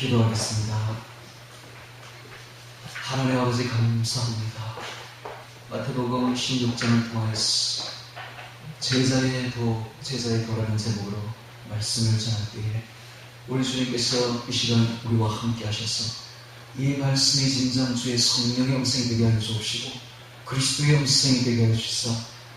기도하겠습니다. 하나님 아버지 감사합니다. 마태복음 16장을 통해서 제자의 도라는 제목으로 말씀을 전할 때에 우리 주님께서 이 시간 우리와 함께 하셔서 이 말씀이 진정 주의 성령의 음성이 되게 하여 주옵시고 그리스도의 음성이 되게 하여 주시사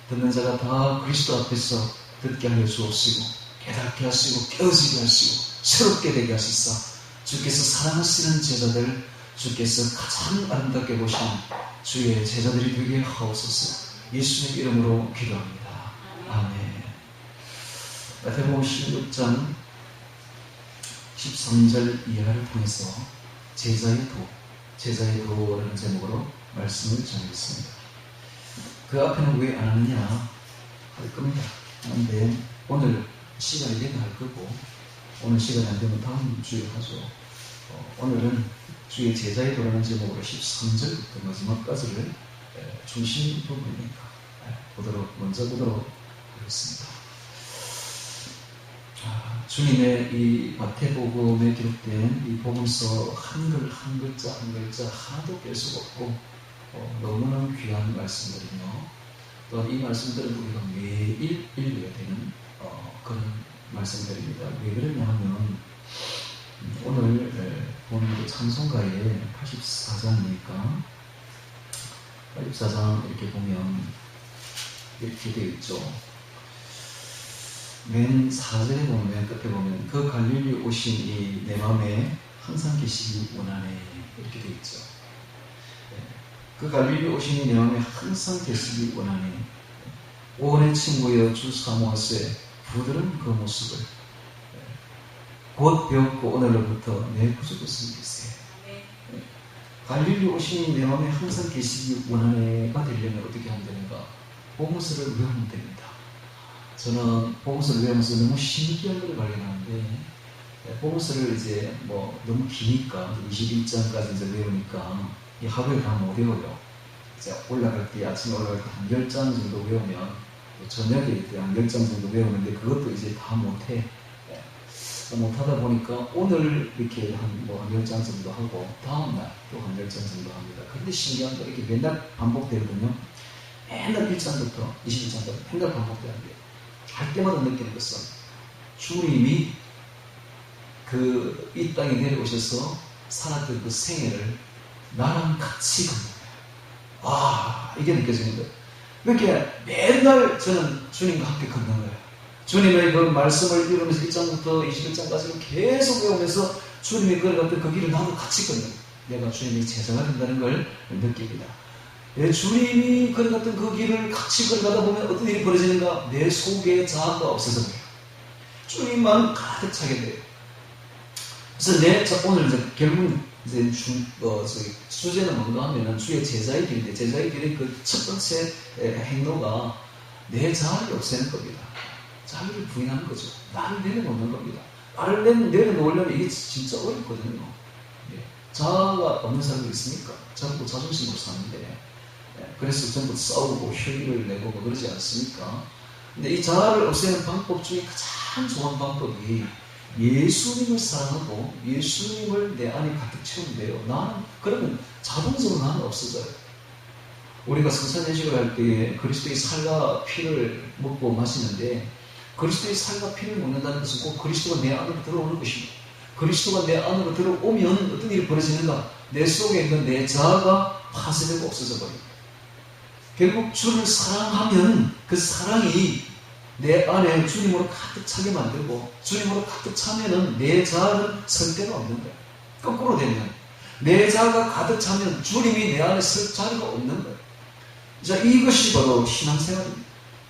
듣는 자가 다 그리스도 앞에서 듣게 하여 주옵시고 깨닫게 하시고 깨어지게 하시고 새롭게 되게 하시사 주께서 사랑하시는 제자들 주께서 가장 아름답게 보신 주의 제자들이 되게 하옵소서. 예수의 이름으로 기도합니다. 아멘. 마태복음 16장 13절 이하를 통해서 제자의 도라는 제목으로 말씀을 전하겠습니다. 그 앞에는 왜 안 하느냐 할 겁니다. 그런데 오늘 시간이 되면 할 거고 오늘 시간이 안 되면 다음 주에 하죠. 오늘은 주의 제자의 도라는 제목으로 13절부터 마지막까지를 중심 부분이니까 먼저 보도록 하겠습니다. 주님의 이 마태복음에 기록된 이 복음서 한 글자 하나도 뺄 수가 없고 너무나 귀한 말씀들이며 또한 이 말씀들은 우리가 매일 읽어야 되는 그런 말씀들입니다. 왜 그러냐 하면 오늘 보는 찬송가의 84장이니까 84장 이렇게 보면 이렇게 되어 있죠. 맨 4절에 보면 맨 끝에 보면 그 갈릴리 오신 이 내 맘에 항상 계시기 원하네 이렇게 되어 있죠. 그 갈릴리 오신 이 내 맘에 항상 계시기 원하네. 오온의 친구여 주 사모하세 부드러운 그 모습을 곧 배웠고 오늘로부터 내 구속했으면 좋겠어요. 갈릴리 오신 내 마음에 항상 계시기 원하네가 되려면 어떻게 하면 되는가? 복음서를 외우면 됩니다. 저는 복음서를 외우면서 너무 신기한 걸 발견하는데 복음서를 이제 너무 기니까 21장까지 이제 외우니까 이 하루에 다 못 외워요. 이제 올라갈 때 아침에 올라갈 때 한 10장 정도 외우면 저녁에 한 10장 정도 외우는데 그것도 이제 다 못해. 못하다 보니까 오늘 이렇게 한 10장 정도 하고 다음날 또 한 10장 정도 합니다. 그런데 신기한 거 이렇게 맨날 반복되거든요. 맨날 1장부터 21장까지 맨날 반복되는데 할 때마다 느끼는 것은 주님이 이 땅에 내려오셔서 살았던 그 생애를 나랑 같이 걷는 거예요. 와, 이게 느껴지는 거예요. 이렇게 맨날 저는 주님과 함께 걷는 거예요. 주님의 그 말씀을 읽으면서 1장부터 21장까지 계속 외우면서 주님이 걸어갔던 그 길을 나도 같이 걷는 거예요. 내가 주님의 제자가 된다는 걸 느낍니다. 주님이 걸어갔던 그 길을 같이 걸어가다 보면 어떤 일이 벌어지는가? 내 속에 자아가 없어져 버려요. 주님만 가득 차게 돼요. 그래서 오늘 이제 결국 이제 주제는 뭔가 하면은 주의 제자의 길인데 제자의 길의 그 첫 번째 행로가 내 자아를 없애는 겁니다. 자기를 부인하는 거죠. 나를 내려놓는 겁니다. 나를 내려놓으려면 이게 진짜 어렵거든요. 자아가 없는 사람이 있습니까? 전부 자존심으로 사는데 그래서 전부 싸우고 혈기를 내고 그러지 않습니까? 근데 이 자아를 없애는 방법 중에 가장 좋은 방법이 예수님을 사랑하고 예수님을 내 안에 가득 채우는데요. 그러면 자동적으로 나는 없어져요. 우리가 성찬예식을 할 때에 그리스도의 살과 피를 먹고 마시는데 그리스도의 살과 피를 먹는다는 것은 꼭 그리스도가 내 안으로 들어오는 것입니다. 그리스도가 내 안으로 들어오면 어떤 일이 벌어지는가? 내 속에 있는 내 자아가 파쇄되고 없어져 버립니다. 결국 주를 사랑하면 그 사랑이 내 안에 주님으로 가득 차게 만들고 주님으로 가득 차면은 내 자아는 설 데가 없는 거예요. 거꾸로 되면 내 자아가 가득 차면 주님이 내 안에 설 자리가 없는 거예요. 자, 이것이 바로 신앙생활입니다.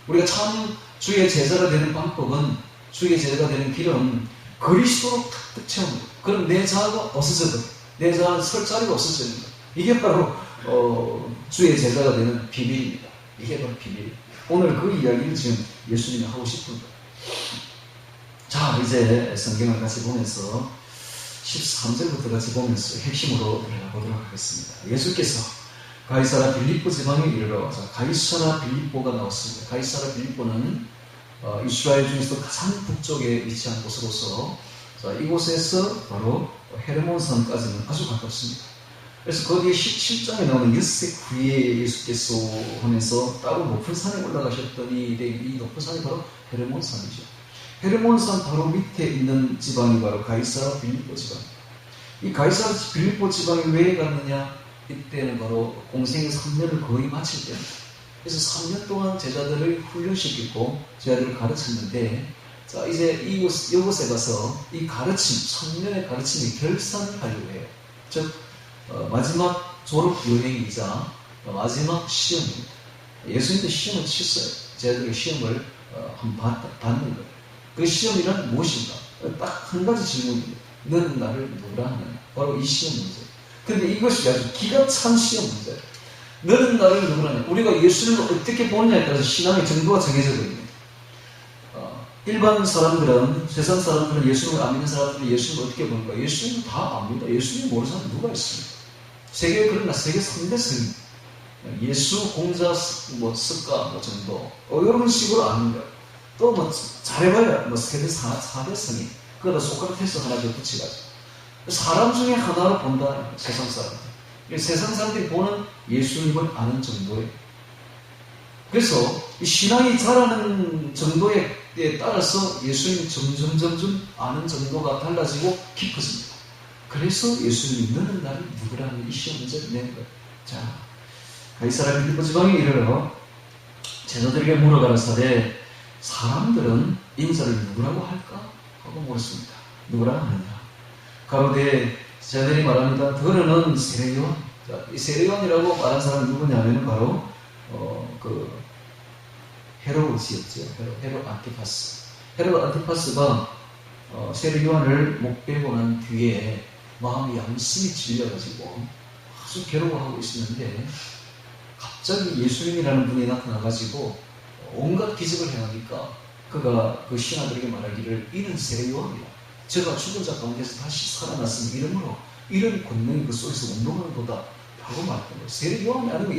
우리가 참 주의 제자가 되는 방법은 주의 제자가 되는 길은 그리스도로 가득 채우는 거예요. 그럼 내 자아가 없어져 버려요. 내 자아는 설 자리가 없어지는 거예요. 이게 바로 주의 제자가 되는 비밀입니다. 이게 바로 비밀. 오늘 그 이야기를 지금 예수님이 하고 싶은 거예요. 자, 이제 성경을 같이 보면서 13절부터 같이 보면서 핵심으로 들어가 보도록 하겠습니다. 예수께서 가이사라 빌립보 지방에 이르러 가이사라 빌립보가 나왔습니다. 가이사라 빌립보는 이스라엘 중에서 가장 북쪽에 위치한 곳으로서 이곳에서 바로 헤르몬산까지는 아주 가깝습니다. 그래서 거기에 17장에 나오는 엿새 후에 예수께서 하면서 따로 높은 산에 올라가셨더니 이 높은 산이 바로 헤르몬산이죠. 헤르몬산 바로 밑에 있는 지방이 바로 가이사라 빌립보 지방. 이 가이사라 빌립보 지방에 왜 갔느냐? 이때는 바로 공생의 3년을 거의 마칠 때입니다. 그래서 3년 동안 제자들을 훈련시키고 제자들을 가르쳤는데, 자, 이제 이곳에 가서 이 가르침, 3년의 가르침이 결산을 하려고 해요. 즉, 마지막 졸업 여행이자 마지막 시험입니다. 예수님도 시험을 쳤어요. 제자들의 시험을 한번 받는 거예요. 그 시험이란 무엇인가? 딱 한 가지 질문입니다. 너는 나를 누구라 하느냐? 바로 이 시험 문제. 근데 이것이 아주 기가 찬 시험 문제예요. 너는 나를 누구라 하느냐? 우리가 예수님을 어떻게 보느냐에 따라서 신앙의 정도가 정해져 있습니다. 일반 사람들은, 세상 사람들은 예수님을 안 믿는 사람들은 예수님을 어떻게 보는가? 예수님은 다 압니다. 예수님 모르는 사람 누가 있습니까? 세계에 그러나 세계 3대 스님, 예수, 공자, 석가 정도 이런 식으로 아는 거예요. 또 잘해봐야 세계 4대 스님, 그러다 소크라테스 하나 더 붙여가지고 사람 중에 하나로 본다. 세상 사람들. 세상 사람들이 보는 예수님을 아는 정도예요. 그래서 이 신앙이 자라는 정도에 따라서 예수님이 점점 아는 정도가 달라지고 깊어집니다. 그래서 예수님이 너는 나를 누구라는 이 시험 문제를 낸 거예요. 자, 가이사라 빌립보 지방에 이르러 제자들에게 물어가라사대 사람들은 인자를 누구라고 할까? 하고 물었습니다. 누구라 하느냐? 가로되 제자들이 말합니다. 더러는 세례요한. 이 세례요한이라고 말한 사람은 누구냐면 바로 헤로드였죠. 헤로드 안티파스. 헤로드 안티파스가 세례요한을 목베고 난 뒤에 마음이 양심이 질려가지고 아주 괴로워하고 있었는데 갑자기 예수님이라는 분이 나타나가지고 온갖 기적을 행하니까 그가 그 신하들에게 말하기를 이는 세례요한이다. 제가 죽은 자 가운데서 다시 살아났으니 이름으로 이런 권능이 그 속에서 운동하는 거다 라고 말했던 거예요. 세례요한이 아니면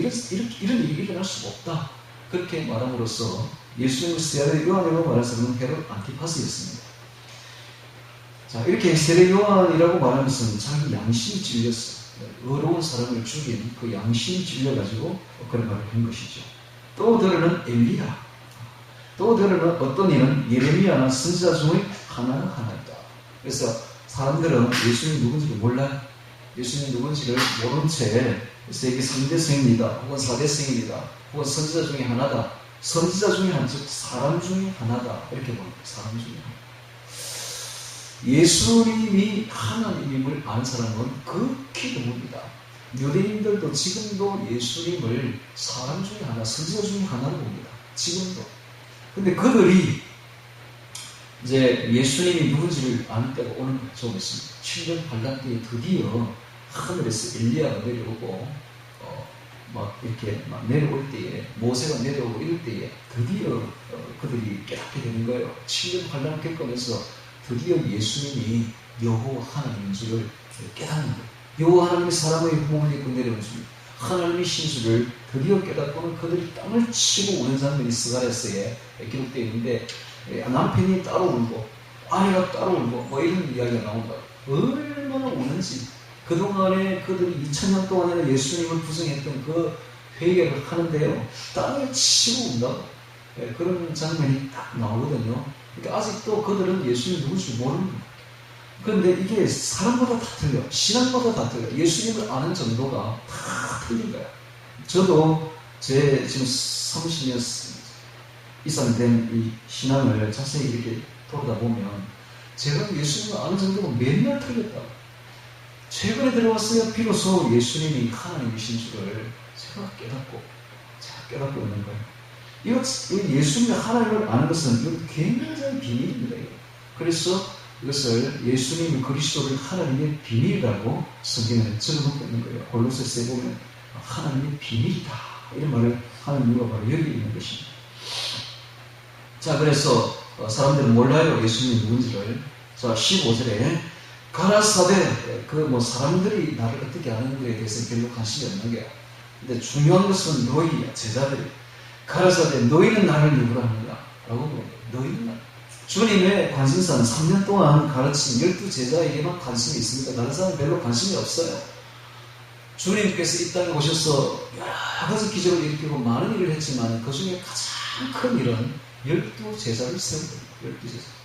이런 일이 일어날 수가 없다. 그렇게 말함으로써 예수님을 세례요한이라고 말할 사람은 헤롯 안티파스였습니다. 자, 이렇게 세례요한이라고 말하면서 자기 양심이 찔렸어. 어려운 사람을 죽인 그 양심이 찔려가지고 그런 말을 한 것이죠. 또 들으는 엘리야. 또 들으는 어떤 이는 예레미야나 선지자 중의 하나이다. 그래서 사람들은 예수님 누군지를 몰라요. 예수님 누군지를 모른 채 세계 3대 성입니다. 혹은 4대 성입니다. 혹은 선지자 중에 하나다. 선지자 중에 하나, 즉 사람 중에 하나다. 이렇게 봅니다. 사람 중에 하나. 예수님이 하나님임을 아는 사람은 극히 드뭅니다. 유대인들도 지금도 예수님을 사람 중에 하나, 선지자 중에 하나로 봅니다. 지금도. 근데 그들이 이제 예수님이 누군지를 아는 때가 오는 좀 있습니다. 7년 반란 때에 드디어 하늘에서 엘리야가 내려오고 이렇게 내려올 때에 모세가 내려오고 이럴 때에 드디어 그들이 깨닫게 되는 거예요. 7년 반란을 겪으면서 드디어 예수님이 여호와 하나님인 줄을 깨닫는 거예요. 여호와 하나님이 사람의 몸을 입고 내려온 줄, 하나님의 신수를 드디어 깨닫고는 그들이 땅을 치고 우는 장면이 스가랴서에 기록되어 있는데 남편이 따로 울고 아내가 따로 울고 이런 이야기가 나온다. 얼마나 우는지. 그동안에 그들이 2000년 동안에 예수님을 부정했던 그 회개를 하는데요, 땅을 치고 운다고. 그런 장면이 딱 나오거든요. 그러니까 아직도 그들은 예수님 누군지 모르는 거예요. 그런데 이게 사람마다 다 틀려. 신앙마다 다 틀려. 예수님을 아는 정도가 다 틀린 거야. 저도 제 지금 30년 이상 된 이 신앙을 자세히 이렇게 돌아다 보면 제가 예수님을 아는 정도가 맨날 틀렸다. 최근에 들어왔어야 비로소 예수님이 하나님이신 줄을 제가 깨닫고 있는 거예요. 이거 예수님의 하나님을 아는 것은 이건 굉장히 비밀입니다. 그래서 이것을 예수님의 그리스도를 하나님의 비밀이라고 성경에 적어놓고 있는 거예요. 골로새서에 보면 하나님의 비밀이다 이런 말을 하는 이유가 바로 여기 있는 것입니다. 자, 그래서 사람들은 몰라요, 예수님이 누군지를. 자, 15절에 가라사대, 사람들이 나를 어떻게 아는지에 대해서 별로 관심이 없는 거야. 근데 중요한 것은 너희 제자들이 가라사대 너희는 나를 누구라 하느냐 라고 물어요. 너희는 주님의 관심사는 3년 동안 가르친 12제자에게만 관심이 있습니다. 다른 사람은 별로 관심이 없어요. 주님께서 이 땅에 오셔서 여러 가지 기적을 일으키고 많은 일을 했지만 그 중에 가장 큰 일은 12제자를 세운 겁니다. 12제자.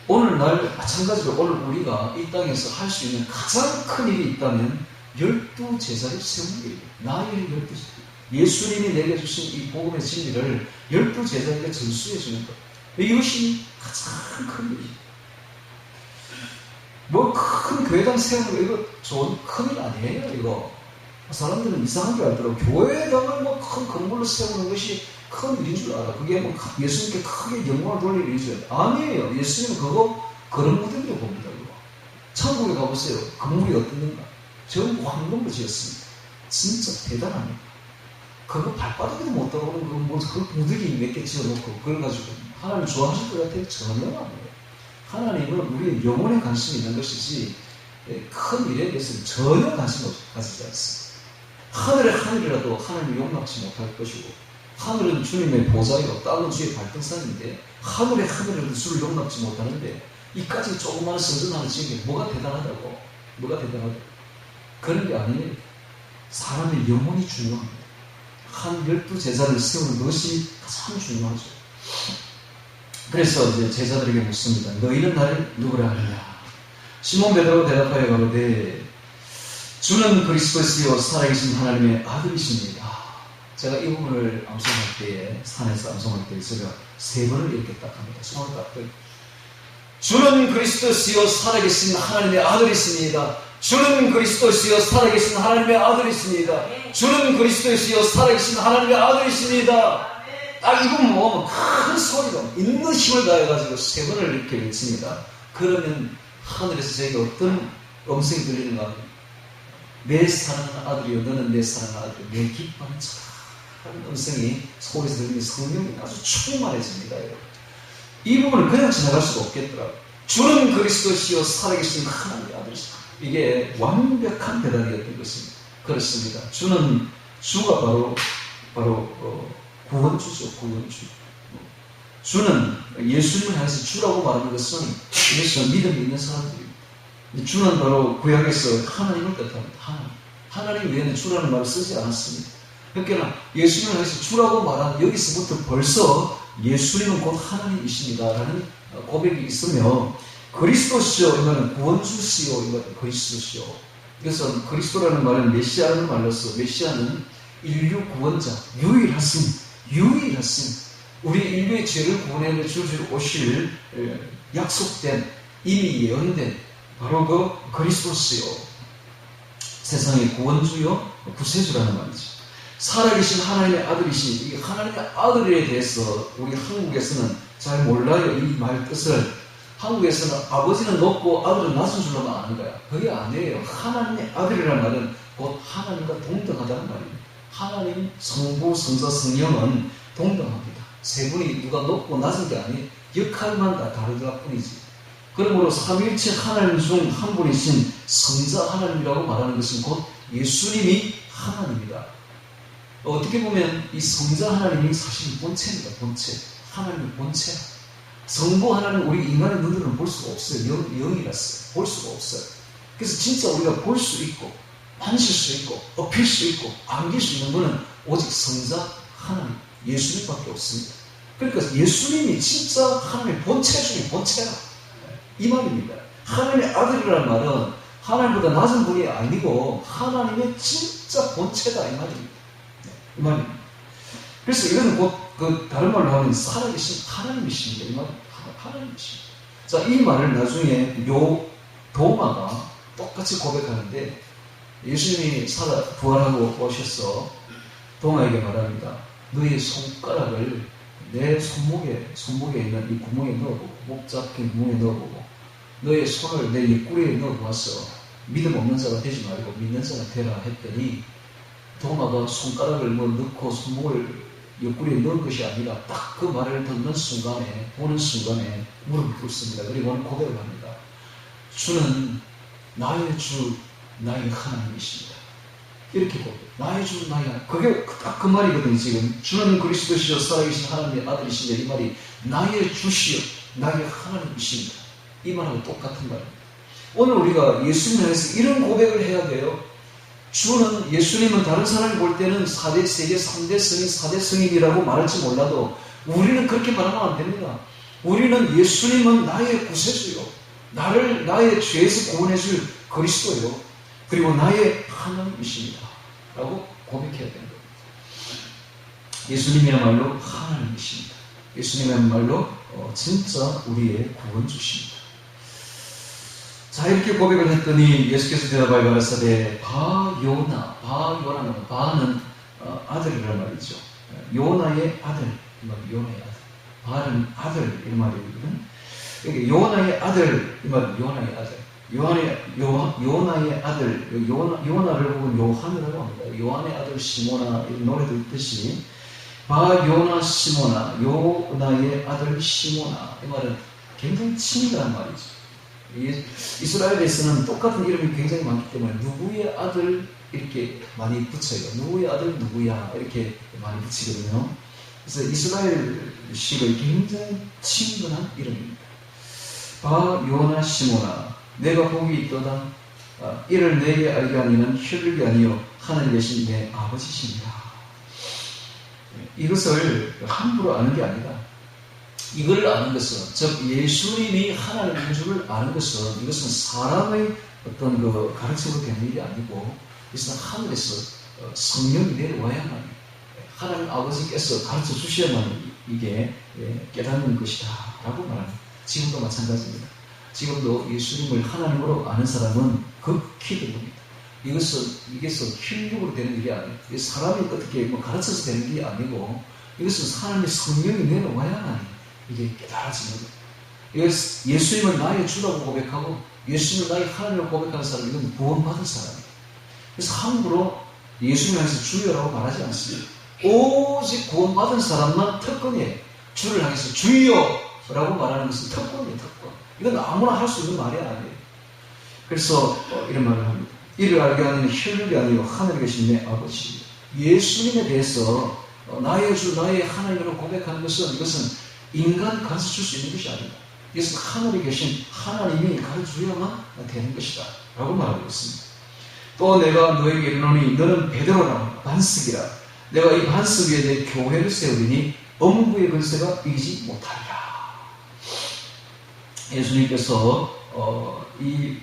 오늘날 마찬가지로 오늘 우리가 이 땅에서 할 수 있는 가장 큰 일이 있다면 12제자를 세우는 일입니다. 나의 12제자. 예수님이 내게 주신 이 복음의 진리를 12제자에게 전수해 주는 것. 이것이 가장 큰 일입니다. 뭐 큰 교회당 세우는 거 이거 좋은 큰일 아니에요. 이거 사람들은 이상한 줄 알더라고. 교회당을 뭐 큰 건물로 세우는 것이 큰 일인 줄 알아. 그게 뭐 예수님께 크게 영광을 돌릴 일인 줄 알아. 아니에요. 예수님은 그거 그런 무덤이라고 봅니다. 이거. 천국에 가보세요. 건물이 어떻는가? 전부 황금으로 지었습니다. 진짜 대단합니다. 그거 발바닥에도 못 들어오는 그 무더기 몇 개 지어놓고 그걸 가지고 하나님 좋아하실 것 같아요? 전혀 아니에요. 하나님은 우리의 영혼에 관심이 있는 것이지 큰 일에 대해서는 전혀 관심 가지지 않습니다. 하늘의 하늘이라도 하나님을 용납치 못할 것이고 하늘은 주님의 보좌이고 땅은 주의 발등상인데 하늘의 하늘이라도 주를 용납치 못하는데 이까지 조그마한 성전 하나 지은 게 뭐가 대단하다고? 뭐가 대단하다고? 그런 게 아니에요. 사람의 영혼이 중요합니다. 한 12제자를 세우는 것이 가장 중요하죠. 그래서 이제 제자들에게 묻습니다. 너희는 나를 누구라 하느냐? 시몬 베드로가 대답하여 가로되 주는 그리스도시요 살아계신 하나님의 아들이십니다. 제가 이 부분을 암송할 때에 산에서 암송할 때 제가 3번을 이렇게 딱 합니다. 손을 딱 들고 주는 그리스도시요 살아계신 하나님의 아들이십니다. 주는 그리스도시요 살아계신 하나님의 아들이십니다. 주는 그리스도시요 살아계신 하나님의 아들이십니다. 딱 이 부분 모으면 큰 소리가 있는 힘을 다해가지고 3번을 이렇게 외칩니다. 그러면 하늘에서 저희가 어떤 음성이 들리는가? 내 사랑하는 아들이요 너는 내 사랑하는 아들이요 내 기뻐하는 작은 음성이 소리에서 들리면 성령이 아주 충만해집니다. 이 부분을 그냥 지나갈 수가 없겠더라고요. 주는 그리스도시요 살아계신 하나님의 아들이십니다. 이게 완벽한 대답이었던 것입니다. 그렇습니다. 주가 바로 구원주죠. 구원주. 주는 예수님을 향해서 주라고 말하는 것은 예수가 믿음이 있는 사람들입니다. 주는 바로 구약에서 하나님을 뜻합니다. 하나님 외에는 주라는 말을 쓰지 않았습니다. 그러니까 예수님을 향해서 주라고 말하는 여기서부터 벌써 예수님은 곧 하나님이십니다라는 고백이 있으며 그리스도시요 이거는 구원주시요 이거는 그리스도시요. 그래서 그리스도라는 말은 메시아라는 말로서 메시아는 인류 구원자 유일하신 우리 인류의 죄를 구원해 주실 오실 약속된 이미 예언된 바로 그 그리스도시요 세상의 구원주요 구세주라는 말이죠. 살아계신 하나님의 아들이신 이 하나님의 아들에 대해서 우리 한국에서는 잘 몰라요. 이 말 뜻을. 한국에서는 아버지는 높고 아들은 낮은 줄로만 아는 거야. 그게 아니에요. 하나님의 아들이라는 말은 곧 하나님과 동등하다는 말입니다. 하나님, 성부, 성자, 성령은 동등합니다. 3분이 누가 높고 낮은 게 아니에요. 역할만 다 다르다 뿐이지. 그러므로 삼위일체 하나님 중 한 분이신 성자 하나님이라고 말하는 것은 곧 예수님이 하나님이다. 어떻게 보면 이 성자 하나님이 사실 본체입니다. 본체. 하나님의 본체야. 성부 하나님 우리 인간의 눈으로는 볼 수가 없어요. 영이라서 볼 수가 없어요. 그래서 진짜 우리가 볼 수 있고 만질 수 있고 업힐 수 있고 안길 수 있는 분은 오직 성자 하나님 예수님밖에 없습니다. 그러니까 예수님이 진짜 하나님의 본체 중에 본체야. 이 말입니다. 하나님의 아들이라는 말은 하나님보다 낮은 분이 아니고 하나님의 진짜 본체다 이 말입니다. 이 말입니다. 그래서 이거는 곧 그 다른 말로 하면 살아계신 하나님이십니다. 이 말은 하나님이십니다. 자, 이 말을 나중에 도마가 똑같이 고백하는데 예수님이 부활하고 오셔서 도마에게 말합니다. 너의 손가락을 내 손목에 있는 이 구멍에 넣어보고 목 잡힌 구멍에 넣어보고 너의 손을 내 옆구리에 넣어보아서 믿음 없는 자가 되지 말고 믿는 자가 되라 했더니 도마가 손가락을 넣고 손목을 옆구리에 넣은 것이 아니라 딱 그 말을 듣는 순간에 보는 순간에 무릎을 꿇습니다. 그리고는 고백을 합니다. 주는 나의 주 나의 하나님이십니다. 이렇게 고백. 나의 주, 나의 하나님. 그게 딱 그 말이거든요, 지금. 주는 그리스도시요 살아계신 하나님의 아들이신데, 이 말이 나의 주시요, 나의 하나님이십니다. 이 말하고 똑같은 말입니다. 오늘 우리가 예수님을 향해서 이런 고백을 해야 돼요. 주는, 예수님은 다른 사람이 볼 때는 4대 세계 3대 성인, 4대 성인이라고 말할지 몰라도 우리는 그렇게 말하면 안 됩니다. 우리는 예수님은 나의 구세주요. 나를 나의 죄에서 구원해줄 그리스도요. 그리고 나의 하나님이십니다. 라고 고백해야 되는 겁니다. 예수님이야말로 하나님이십니다. 예수님이야말로 진짜 우리의 구원주십니다. 자, 이렇게 고백을 했더니 예수께서 대답하여 가라사대 바요나는 바는 아들이란 말이죠. 요나의 아들, 요나의 아들. 바는 아들 이 말이거든. 여기 요나의 아들 이 말은 요나의 아들. 요나의 아들, 요나를 보고 요한이라고 합니다. 요한의 아들 시모나, 이런 노래도 있듯이 바요나 시모나, 요나의 아들 시모나. 이 말은 굉장히 친밀한 말이죠. 이스라엘에서는 똑같은 이름이 굉장히 많기 때문에 누구의 아들 이렇게 많이 붙여요. 누구의 아들 누구야 이렇게 많이 붙이거든요. 그래서 이스라엘식의 굉장히 친근한 이름입니다. 바요나 시모나, 내가 복이 있도다. 이를 내게 알게 하니는 혈육이 아니요 하늘에 계신 내 아버지십니다. 이것을 함부로 아는 게 아니다. 이걸 아는 것은, 즉 예수님이 하나님인 줄을 아는 것은, 이것은 사람의 어떤 그 가르침으로 되는 일이 아니고, 이것은 하늘에서 성령이 내려와야만 하나님 아버지께서 가르쳐 주셔야만 이게 깨닫는 것이다 라고 말합니다. 지금도 마찬가지입니다. 지금도 예수님을 하나님으로 아는 사람은 극히 드뭅니다. 이것은 혈육으로 되는 일이 아니에요. 사람이 어떻게 가르쳐서 되는 일이 아니고, 이것은 하나님의 성령이 내려와야만 이게 깨달아지는 거예요. 예수님을 나의 주라고 고백하고 예수님을 나의 하나님을 고백하는 사람, 이건 구원받은 사람이에요. 그래서 함부로 예수님을 향해서 주여라고 말하지 않습니다. 오직 구원받은 사람만 특권이에요. 주를 향해서 주여라고 말하는 것은 특권이에요. 특권. 이건 아무나 할 수 있는 말이 아니에요. 그래서 이런 말을 합니다. 이를 알게 하는 혈육이 아니고 하늘에 계신 내 아버지. 예수님에 대해서 나의 주, 나의 하나님으로 고백하는 것은, 이것은 인간이 가르쳐 줄 수 있는 것이 아니다. 이것은 하늘에 계신 하나님이 가르쳐줘야만 되는 것이다 라고 말하고 있습니다. 또 내가 너에게 이르노니 너는 베드로라, 반석이라. 내가 이 반석 위에 내 교회를 세우리니 엄부의 권세가 이기지 못하리라. 예수님께서 이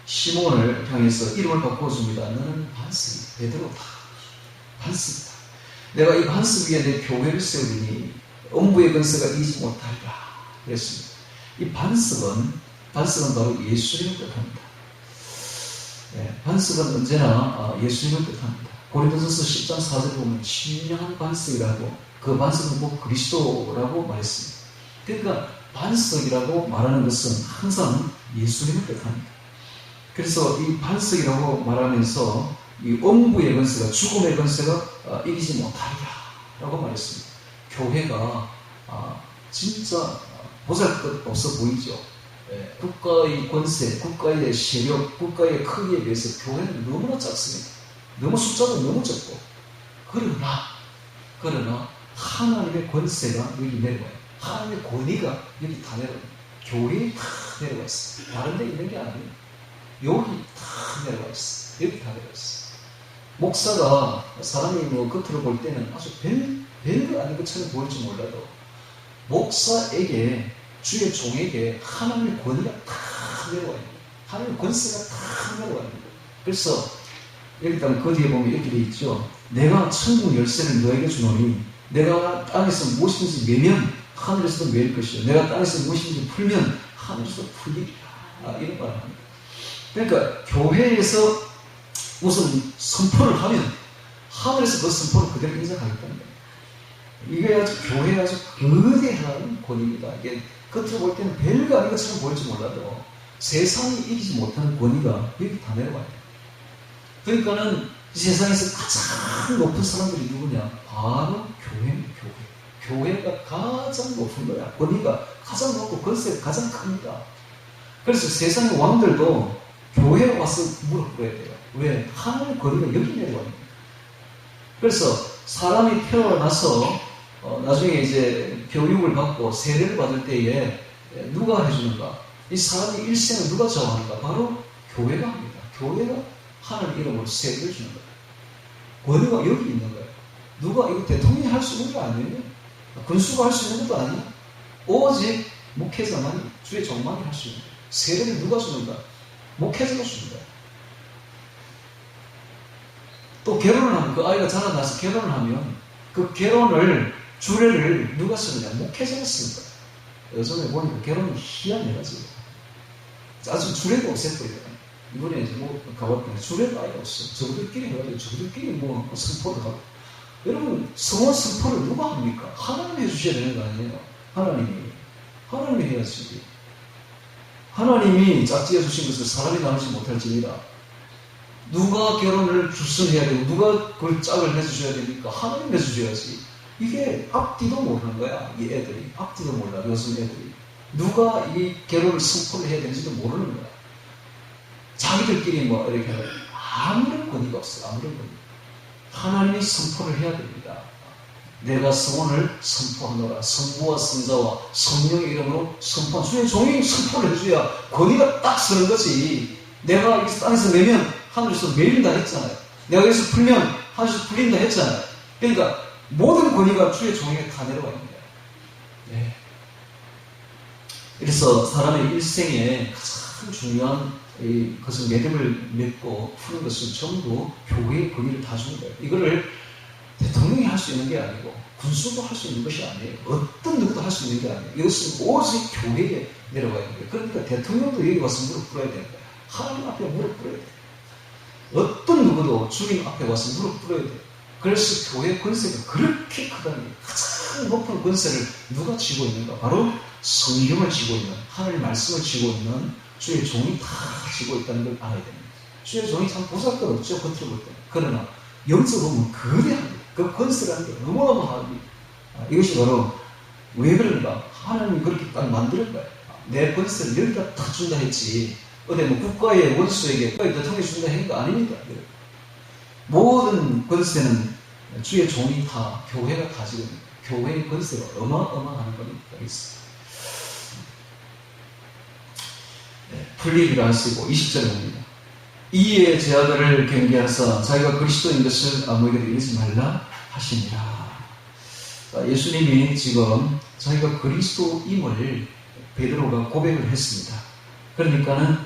시몬을 향해서 이름을 바꿔줍니다. 너는 반석이다, 베드로다, 반석이다. 내가 이 반석 위에 내 교회를 세우리니 엄부의 권세가 이기지 못하리라 그랬습니다. 이 반석은 바로 예수님을 뜻합니다. 반석은 언제나 예수님을 뜻합니다. 고린도전서 10장 4절에 보면 신령한 반석이라고, 그 반석은 뭐 그리스도라고 말했습니다. 그러니까 반석이라고 말하는 것은 항상 예수님을 뜻합니다. 그래서 이 반석이라고 말하면서 이 엄부의 권세가, 죽음의 권세가 이기지 못하리라 라고 말했습니다. 교회가 진짜 보잘것 없어 보이죠. 국가의 권세, 국가의 세력, 국가의 크기에 비해서 교회는 너무나 작습니다. 너무 숫자도 너무 적고. 그러나 하나님의 권세가 여기 내려와요. 하나님의 권위가 여기 다 내려와요. 교회에 다 내려와 있어요. 다른 데 있는 게 아니에요. 여기 다 내려와 있어요. 여기 다 내려와 있어요. 목사가 사람이 겉으로 볼 때는 아주 별거 아닌 것처럼 보일지 몰라도, 목사에게, 주의 종에게 하나님의 권위가 다 내려와 있는 거예요. 하나님의 권세가 다 내려와 있는 거예요. 그래서 일단 그 뒤에 보면 이렇게 되어 있죠. 내가 천국 열쇠를 너에게 주노니 내가 땅에서 무엇이든지 매면 하늘에서도 매일 것이요, 내가 땅에서 무엇이든지 풀면 하늘에서도 풀리리라. 이런 말을 합니다. 그러니까 교회에서 무슨 선포를 하면 하늘에서 그 선포를 그대로 인정하겠다는 거예요. 이게 아주 교회의 아주 거대한 권위입니다. 이게 겉으로 볼 때는 별거 아닌 것처럼 보일지 몰라도 세상이 이기지 못하는 권위가 여기 다 내려와요. 그러니까는 이 세상에서 가장 높은 사람들이 누구냐? 바로 교회입니다. 교회가 가장 높은 거야. 권위가 가장 높고 권세가 가장 큽니다. 그래서 세상의 왕들도 교회에 와서 무릎 꿇어야 돼요. 왜? 하나님의 권위가 여기 내려와 있는 거예요. 그래서 사람이 태어나서 나중에 이제 교육을 받고 세례를 받을 때에 누가 해주는가? 이 사람의 일생을 누가 정하는가? 바로 교회가 합니다. 교회가 하나님 이름으로 세례를 주는 거예요. 권위가 여기 있는 거예요. 누가 이거 대통령이 할 수 있는 게 아니에요. 군수가 할 수 있는 것도 아니에요. 오직 목회자만이, 주의 종만이 할 수 있는 거예요. 세례를 누가 주는가? 목회자가 주는 거예요. 또 결혼을 하면, 그 아이가 자라나서 결혼을 하면 그 결혼을, 주례를 누가 쓰느냐? 목회자가 쓰는 거예요. 요즘에 보니까 결혼은 희한해가지고 아주 주례가 없애버려요. 이번에 이제 가봤더니 주례가 아예 없어. 저들끼리 해가지고 저들끼리 선포를 하고. 여러분, 성원 선포를 누가 합니까? 하나님이 해주셔야 되는 거 아니에요? 하나님이 해야지. 하나님이 짝지어 주신 것을 사람이 나누지 못할지니라. 누가 결혼을 주선해야 되고 누가 그걸 짝을 내주셔야 됩니까? 하나님 내주셔야지. 이게 앞뒤도 모르는 거야. 이 애들이 앞뒤도 몰라. 요즘 애들이 누가 이 결혼을 선포를 해야 되는지도 모르는 거야. 자기들끼리 이렇게 하면 아무런 권위가 없어요. 아무런 권위. 하나님이 선포를 해야 됩니다. 내가 성원을 선포하노라. 성부와 성자와 성령의 이름으로 선포한 주의 종이 선포를 해줘야 권위가 딱 서는 거지. 내가 여기서 땅에서 매면 하늘에서 매린다 했잖아요. 내가 여기서 풀면 하늘에서 풀린다 했잖아요. 그러니까 모든 권위가 주의 종에게 다 내려와 있는 거예요. 네. 그래서 사람의 일생에 가장 중요한 그것은 매듭을 맺고 푸는 것은 전부 교회의 권위를 다 주는 거예요. 이거를 대통령이 할 수 있는 게 아니고 군수도 할 수 있는 것이 아니에요. 어떤 누구도 할 수 있는 게 아니에요. 이것은 오직 교회에 내려가 있는 거예요. 그러니까 대통령도 여기 와서 무릎 꿇어야 되는 거예요. 하나님 앞에 무릎 꿇어야 돼요. 어떤 누구도 주님 앞에 와서 무릎 꿇어야 돼요. 그래서 교회 권세가 그렇게 크다는 거예요. 가장 높은 권세를 누가 쥐고 있는가? 바로 성경을 쥐고 있는, 하나님의 말씀을 쥐고 있는 주의 종이 다 쥐고 있다는 걸 알아야 됩니다. 주의 종이 참 보잘것없죠. 겉으로 볼 때. 그러나 영적으로 보면 거대합니다. 그 권세라는 게 어마어마합니다. 이것이 바로 왜 그런가? 하나님이 그렇게 딱 만드는 거예요. 내 권세를 여기다 딱 준다 했지. 어디 국가의 원수에게 국가의 대통령이 준다 했는 거 아닙니다. 모든 권세는 주의 종이 다, 교회가 가지고 있는 거예요. 교회의 권세가 어마어마한 겁니다. 풀리기를 하시고 20절에 봅니다. 이에 제 아들을 경계하사 자기가 그리스도인 것을 아무에게도 이르지 말라 하시니라. 예수님이 지금 자기가 그리스도임을 베드로가 고백을 했습니다. 그러니까는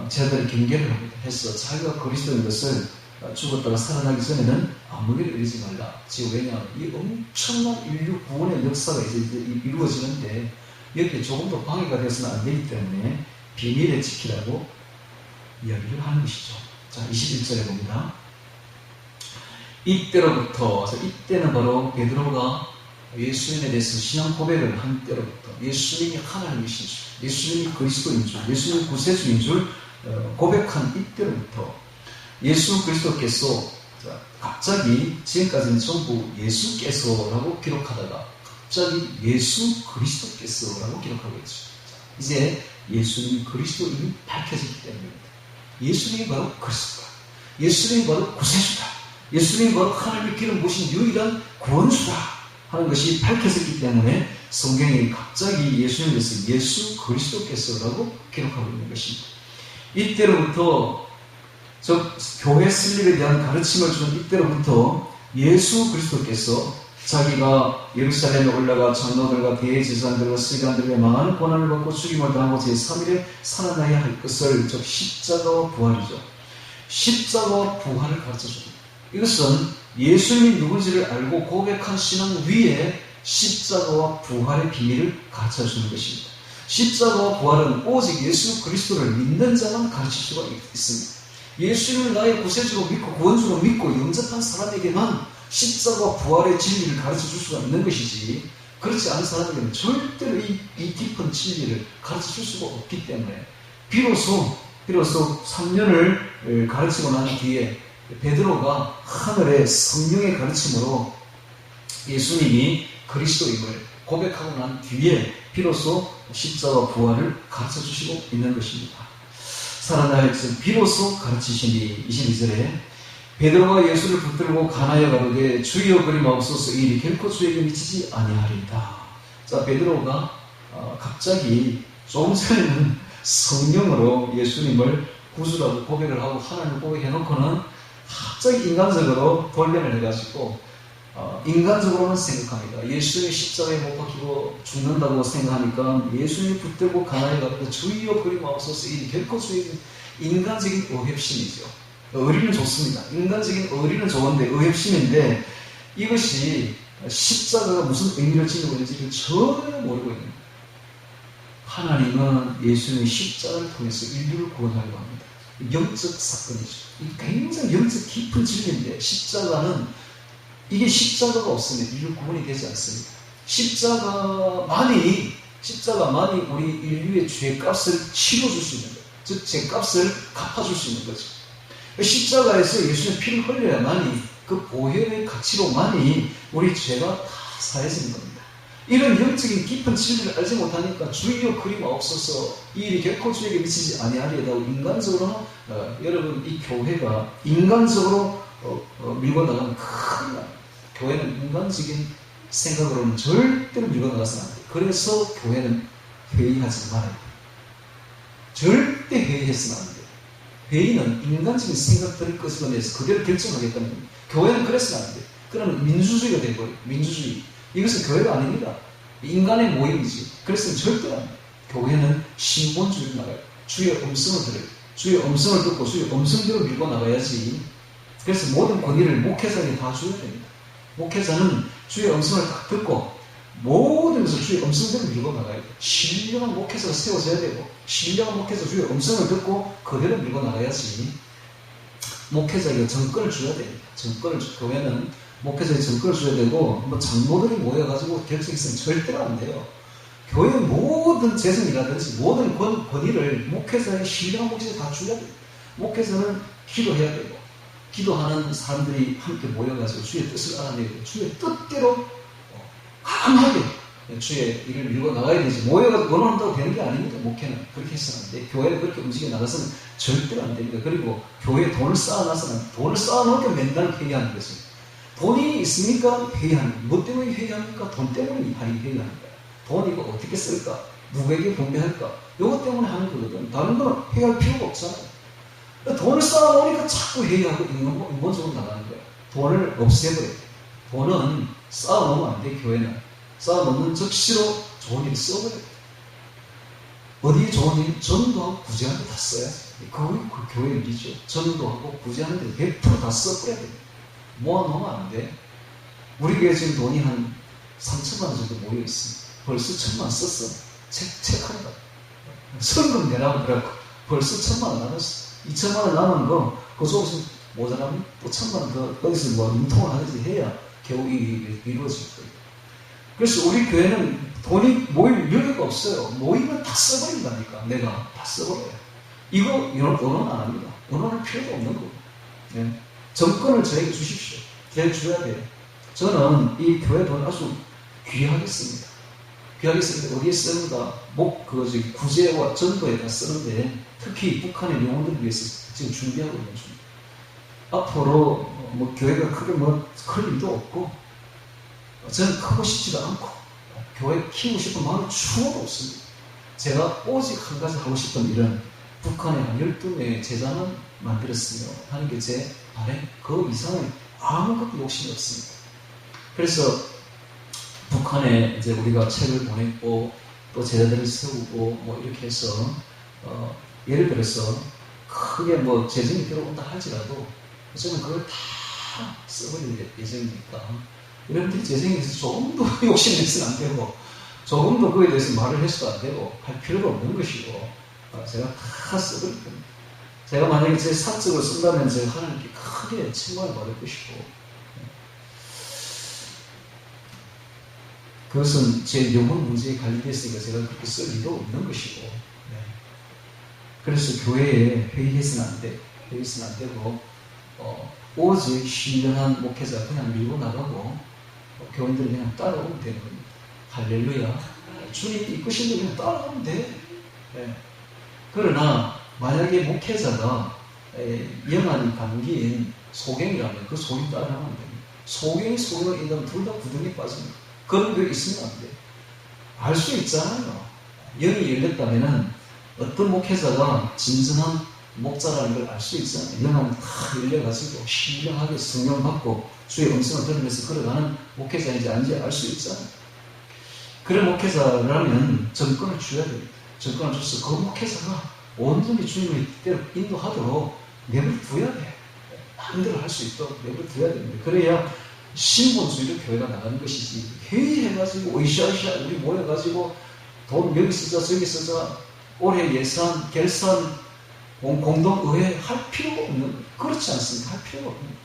제 아들을 경계를 합니다. 해서 자기가 그리스도인 것을 죽었다가 살아나기 전에는 아무에게도 이르지 말라. 지금 왜냐하면 이 엄청난 인류 구원의 역사가 이제 이루어지는데 여기에 조금도 방해가 되어서는 안 되기 때문에 비밀에 지키라고 이야기를 하는 것이죠. 자, 21절에 봅니다. 이때로부터, 이때는 바로 베드로가 예수님에 대해서 신앙 고백을 한 때로부터 예수님이 하나님이신 줄, 예수님이 그리스도인 줄, 예수님이 구세주인 줄 고백한 이때로부터 예수 그리스도께서 갑자기 지금까지는 전부 예수께서라고 기록하다가 갑자기 예수 그리스도께서라고 기록하고 있죠. 이제 예수님이 그리스도임이 밝혀졌기 때문입니다. 예수님이 바로 그리스도다. 예수님이 바로 구세주다. 예수님이 바로 하나님의 기름 부으신 유일한 구원주다 하는 것이 밝혀졌기 때문에 성경이 갑자기 예수님에 대해서 예수 그리스도께서라고 기록하고 있는 것입니다. 이때로부터 교회 설립에 대한 가르침을 주는 이때로부터 예수 그리스도께서 자기가 예루살렘에 올라가 장로들과 대제사장들과 서기관들에게 망하는 고난을 받고 죽임을 당하고 제3일에 살아나야 할 것을 즉 십자가와 부활이죠. 십자가와 부활을 가르쳐줍니다. 이것은 예수님이 누군지를 알고 고백한 신앙 위에 십자가와 부활의 비밀을 가르쳐주는 것입니다. 십자가와 부활은 오직 예수 그리스도를 믿는 자만 가르칠 수가 있습니다. 예수님을 나의 구세주로 믿고 구원주로 믿고 영접한 사람에게만 십자가와 부활의 진리를 가르쳐줄 수가 있는 것이지, 그렇지 않은 사람에게는 절대로 이 깊은 진리를 가르쳐줄 수가 없기 때문에 비로소 3년을 가르치고 난 뒤에 베드로가 하늘의 성령의 가르침으로 예수님이 그리스도임을 고백하고 난 뒤에 비로소 십자가 부활을 가르쳐 주시고 있는 것입니다. 살아나야 할지 비로소 가르치시니 22절에 베드로가 예수를 붙들고 가나에 가로되 주여 그리마옵소서 이 일이 결코 주에게 미치지 아니하리이다. 자, 베드로가 갑자기 조금 전에는 성령으로 예수님을 구주라고 고백을 하고 하나님을 고백해놓고는 갑자기 인간적으로 돌변을 해가지고 인간적으로는 생각합니다. 예수의 십자가에 못 박히고 죽는다고 생각하니까 예수님이 붙들고 가나에 가로되 주여 그리마옵소서 이 일이 결코 주에게 인간적인 의협심이죠. 의리는 좋습니다. 인간적인 의리는 좋은데 의협심인데 이것이 십자가가 무슨 의미를 지니고 있는지를 전혀 모르고 있는 거예요. 하나님은 예수님의 십자가를 통해서 인류를 구원하려고 합니다. 영적 사건이죠. 굉장히 영적 깊은 진리인데 이게 십자가가 없으면 인류 구원이 되지 않습니다. 십자가만이 우리 인류의 죄값을 치러줄 수 있는 거예요. 즉 죄값을 갚아줄 수 있는 거죠. 십자가에서 예수님의 피를 흘려야만이 그 보혈의 가치로만이 우리 죄가 다 사해지는 겁니다. 이런 영적인 깊은 진리를 알지 못하니까 주여 그리마옵소서 이 일이 결코 주에게 미치지 아니하리이다고 인간적으로는 여러분 이 교회가 인간적으로 밀고 나가면 큰일 납니다. 교회는 인간적인 생각으로는 절대로 밀고 나가서는 안 돼요. 그래서 교회는 회의하지 말아야 돼요. 절대 회의해서는 안 돼요. 회의는 인간적인 생각들을 끄집어내서 그대로 결정하겠다는 겁니다. 교회는 그래서는 안 돼요. 그러면 민주주의가 되고요. 민주주의. 이것은 교회가 아닙니다. 인간의 모임이지. 그래서는 절대 안 돼요. 교회는 신본주의로 나가요. 주의 음성을 들어요. 주의 음성을 듣고 주의 음성대로 밀고 나가야지. 그래서 모든 권위를 목회자에게 다 줘야 됩니다. 목회자는 주의 음성을 딱 듣고 모든 것을 주의 음성대로 밀고 나가야 돼요. 신령한 목회자가 세워져야 되고 신령한 목회자 주의 음성을 듣고 그대로 밀고 나가야지. 목회자에게 정권을 줘야 됩니다. 교회는 목회자에게 정권을 줘야 되고 장로들이 모여가지고 결정했으면 절대로 안 돼요. 교회의 모든 재정이라든지 모든 권위를 목회자의 신령한 목회자에 다 줘야 돼요. 목회자는 기도해야 되고 기도하는 사람들이 함께 모여가지고 주의 뜻을 알아내고 주의 뜻대로 강하게 주의 일을 밀고 나가야 되지. 모여가지고 원한다고 되는 게 아닙니다. 목회는 그렇게 해서는 안 돼. 교회는 그렇게 움직여 나가서는 절대로 안 됩니다. 그리고 교회에 돈을 쌓아놔서는 돈을 쌓아놓으니까 맨날 회의하는 거죠. 돈이 있으니까 회의하는 거예요. 뭐 때문에 회의합니까? 돈 때문에 회의하는 거예요. 돈 이거 어떻게 쓸까? 누구에게 분배할까? 이것 때문에 하는 거거든. 다른 거는 회의할 필요가 없잖아요. 돈을 쌓아놓으니까 자꾸 회의하고 인본적으로 나가는 거예요. 돈을 없애버려요. 돈은 쌓아놓으면 안 돼. 교회는 쌓아놓는 즉시로 좋은 일을 써버려요. 어디에 좋은 일? 전도하고 구제하는 데 다 써야지. 그게 그 교회의 일이죠. 전도하고 구제하는 데 100% 다 써버려야 돼요. 모아놓으면 안 돼. 우리 교회 지금 돈이 한 3천만 원 정도 모여 있습니다. 벌써 1,000만 원 썼어. 체크한다. 성금 내라고 그래갖고 벌써 1,000만 원 남았어. 2,000만 원 남은 거, 그 속에서 모자라면 또 1,000만 원 더, 거기서 뭐 융통을 하든지 해야 겨우 이루어질 거예요. 그래서 우리 교회는 돈이 모일 여유가 없어요. 모이면 다 써버린다니까. 내가 다 써버려요. 이거 언어는 안 합니다. 언어는 필요도 없는 거고. 네. 정권을 저에게 주십시오. 제가 줘야 돼요. 저는 이 교회 돈 아주 귀하게 씁니다. 귀하게 쓰는데 어디에 쓰는가? 구제와 전도에다 쓰는데 특히 북한의 영혼들을 위해서 지금 준비하고 있는 중입니다. 앞으로 교회가 크게 클 일도 없고 저는 크고 싶지도 않고 교회 키우고 싶은 마음이 추워도 없습니다. 제가 오직 한 가지 하고 싶은 일은 북한에 한 12명의 제자만 만들었으며 하는 게 제 바람, 그 이상은 아무것도 욕심이 없습니다. 그래서 북한에 이제 우리가 책을 보냈고 또 제자들을 세우고 이렇게 해서 예를 들어서 크게 재정이 들어온다 할지라도 저는 그걸 다 써버릴 예정이니까 여러분들이 재정에 대해서 조금도 욕심내서는 안 되고 조금도 그에 대해서 말을 해서도 안 되고 할 필요도 없는 것이고 제가 다 써버릴 겁니다. 제가 만약에 제 사적으로 쓴다면 제가 하나님께 크게 칭찬을 받을 것이고 그것은 제 영혼 문제에 관련됐으니까 제가 그렇게 쓸 일도 없는 것이고 그래서 교회에 회의해서는 안 돼. 회의해서는 안 되고 오직 신령한 목회자 그냥 밀고 나가고 교인들이 그냥 따라오면 되는 겁니다. 할렐루야. 주님이 이끄신 대로 그냥 따라가면 돼. 네. 그러나 만약에 목회자가 영안이 감기인 소경이라면 그 소경 따라하면 안 됩니다. 소경이 소경을 인하면 둘 다 구덩이에 빠집니다. 그런 게 있으면 안 돼요. 알 수 있잖아요. 영이 열렸다면 어떤 목회자가 진정한 목자라는 걸 알 수 있잖아요. 영안이 다 열려가지고 신령하게 성령 받고 주의 음성을 들으면서 걸어가는 목회자인지 아닌지 알 수 있잖아요. 그런 목회자라면 정권을 줘야 됩니다. 정권을 줘서 그 목회자가 온전히 주님의 뜻대로 인도하도록 내버려둬야 돼요. 마음대로 할 수 있도록 내버려둬야 됩니다. 그래야 신본주의로 교회가 나가는 것이지, 회의해가지고 으쌰으쌰 우리 모여가지고 돈 여기 쓰자 저기 쓰자 올해 예산 결산 공동의회 할 필요가 없는 거예요. 그렇지 않습니까? 할 필요가 없는 거예요.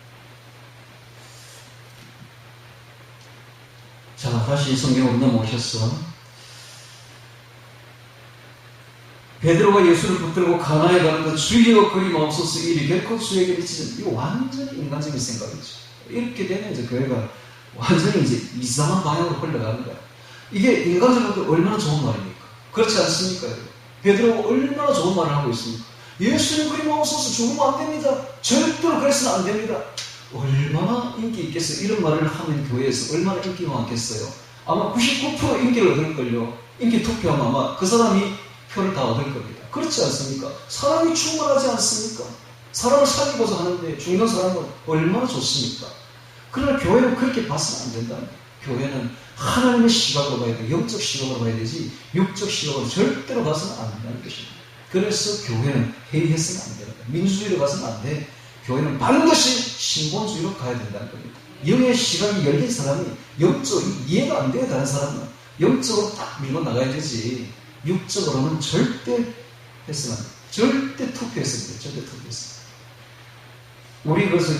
자, 다시 성경으로 넘어오셔서 베드로가 예수를 붙들고 가나에 가는데 주여 그리 마옵소서 일이 결코 주에게 미치지. 이거 완전히 인간적인 생각이죠. 이렇게 되면 이제 교회가 완전히 이제 이상한 방향으로 흘러가는 거야. 이게 인간적으로 얼마나 좋은 말입니까? 그렇지 않습니까? 베드로가 얼마나 좋은 말을 하고 있습니까? 예수님 그리 마옵소서 죽으면 안 됩니다. 절대로 그래서는 안 됩니다. 얼마나 인기 있겠어요? 이런 말을 하면 교회에서 얼마나 인기가 많겠어요? 아마 99% 인기를 얻을걸요. 인기 투표하면 아마 그 사람이 표를 다 얻을 겁니다. 그렇지 않습니까? 사람이 충만하지 않습니까? 사람을 살리고자 하는데 죽는 사람은 얼마나 좋습니까? 그러나 교회는 그렇게 봐서는 안 된다. 교회는 하나님의 시각으로 봐야 돼. 영적 시각으로 봐야 되지 육적 시각으로 절대로 봐서는 안 된다는 것입니다. 그래서 교회는 회의해서는 안 된다. 민주주의로 봐서는 안 돼. 교회는 반드시 신본주의로 가야 된다는 겁니다. 영의 시각이 열린 사람이 영적으로 이해가 안 돼요. 다른 사람은 영적으로 딱 밀고 나가야 되지 육적으로는 절대 해서는 안 돼. 절대 투표했습니다. 절대 투표했습니다. 우리 그래서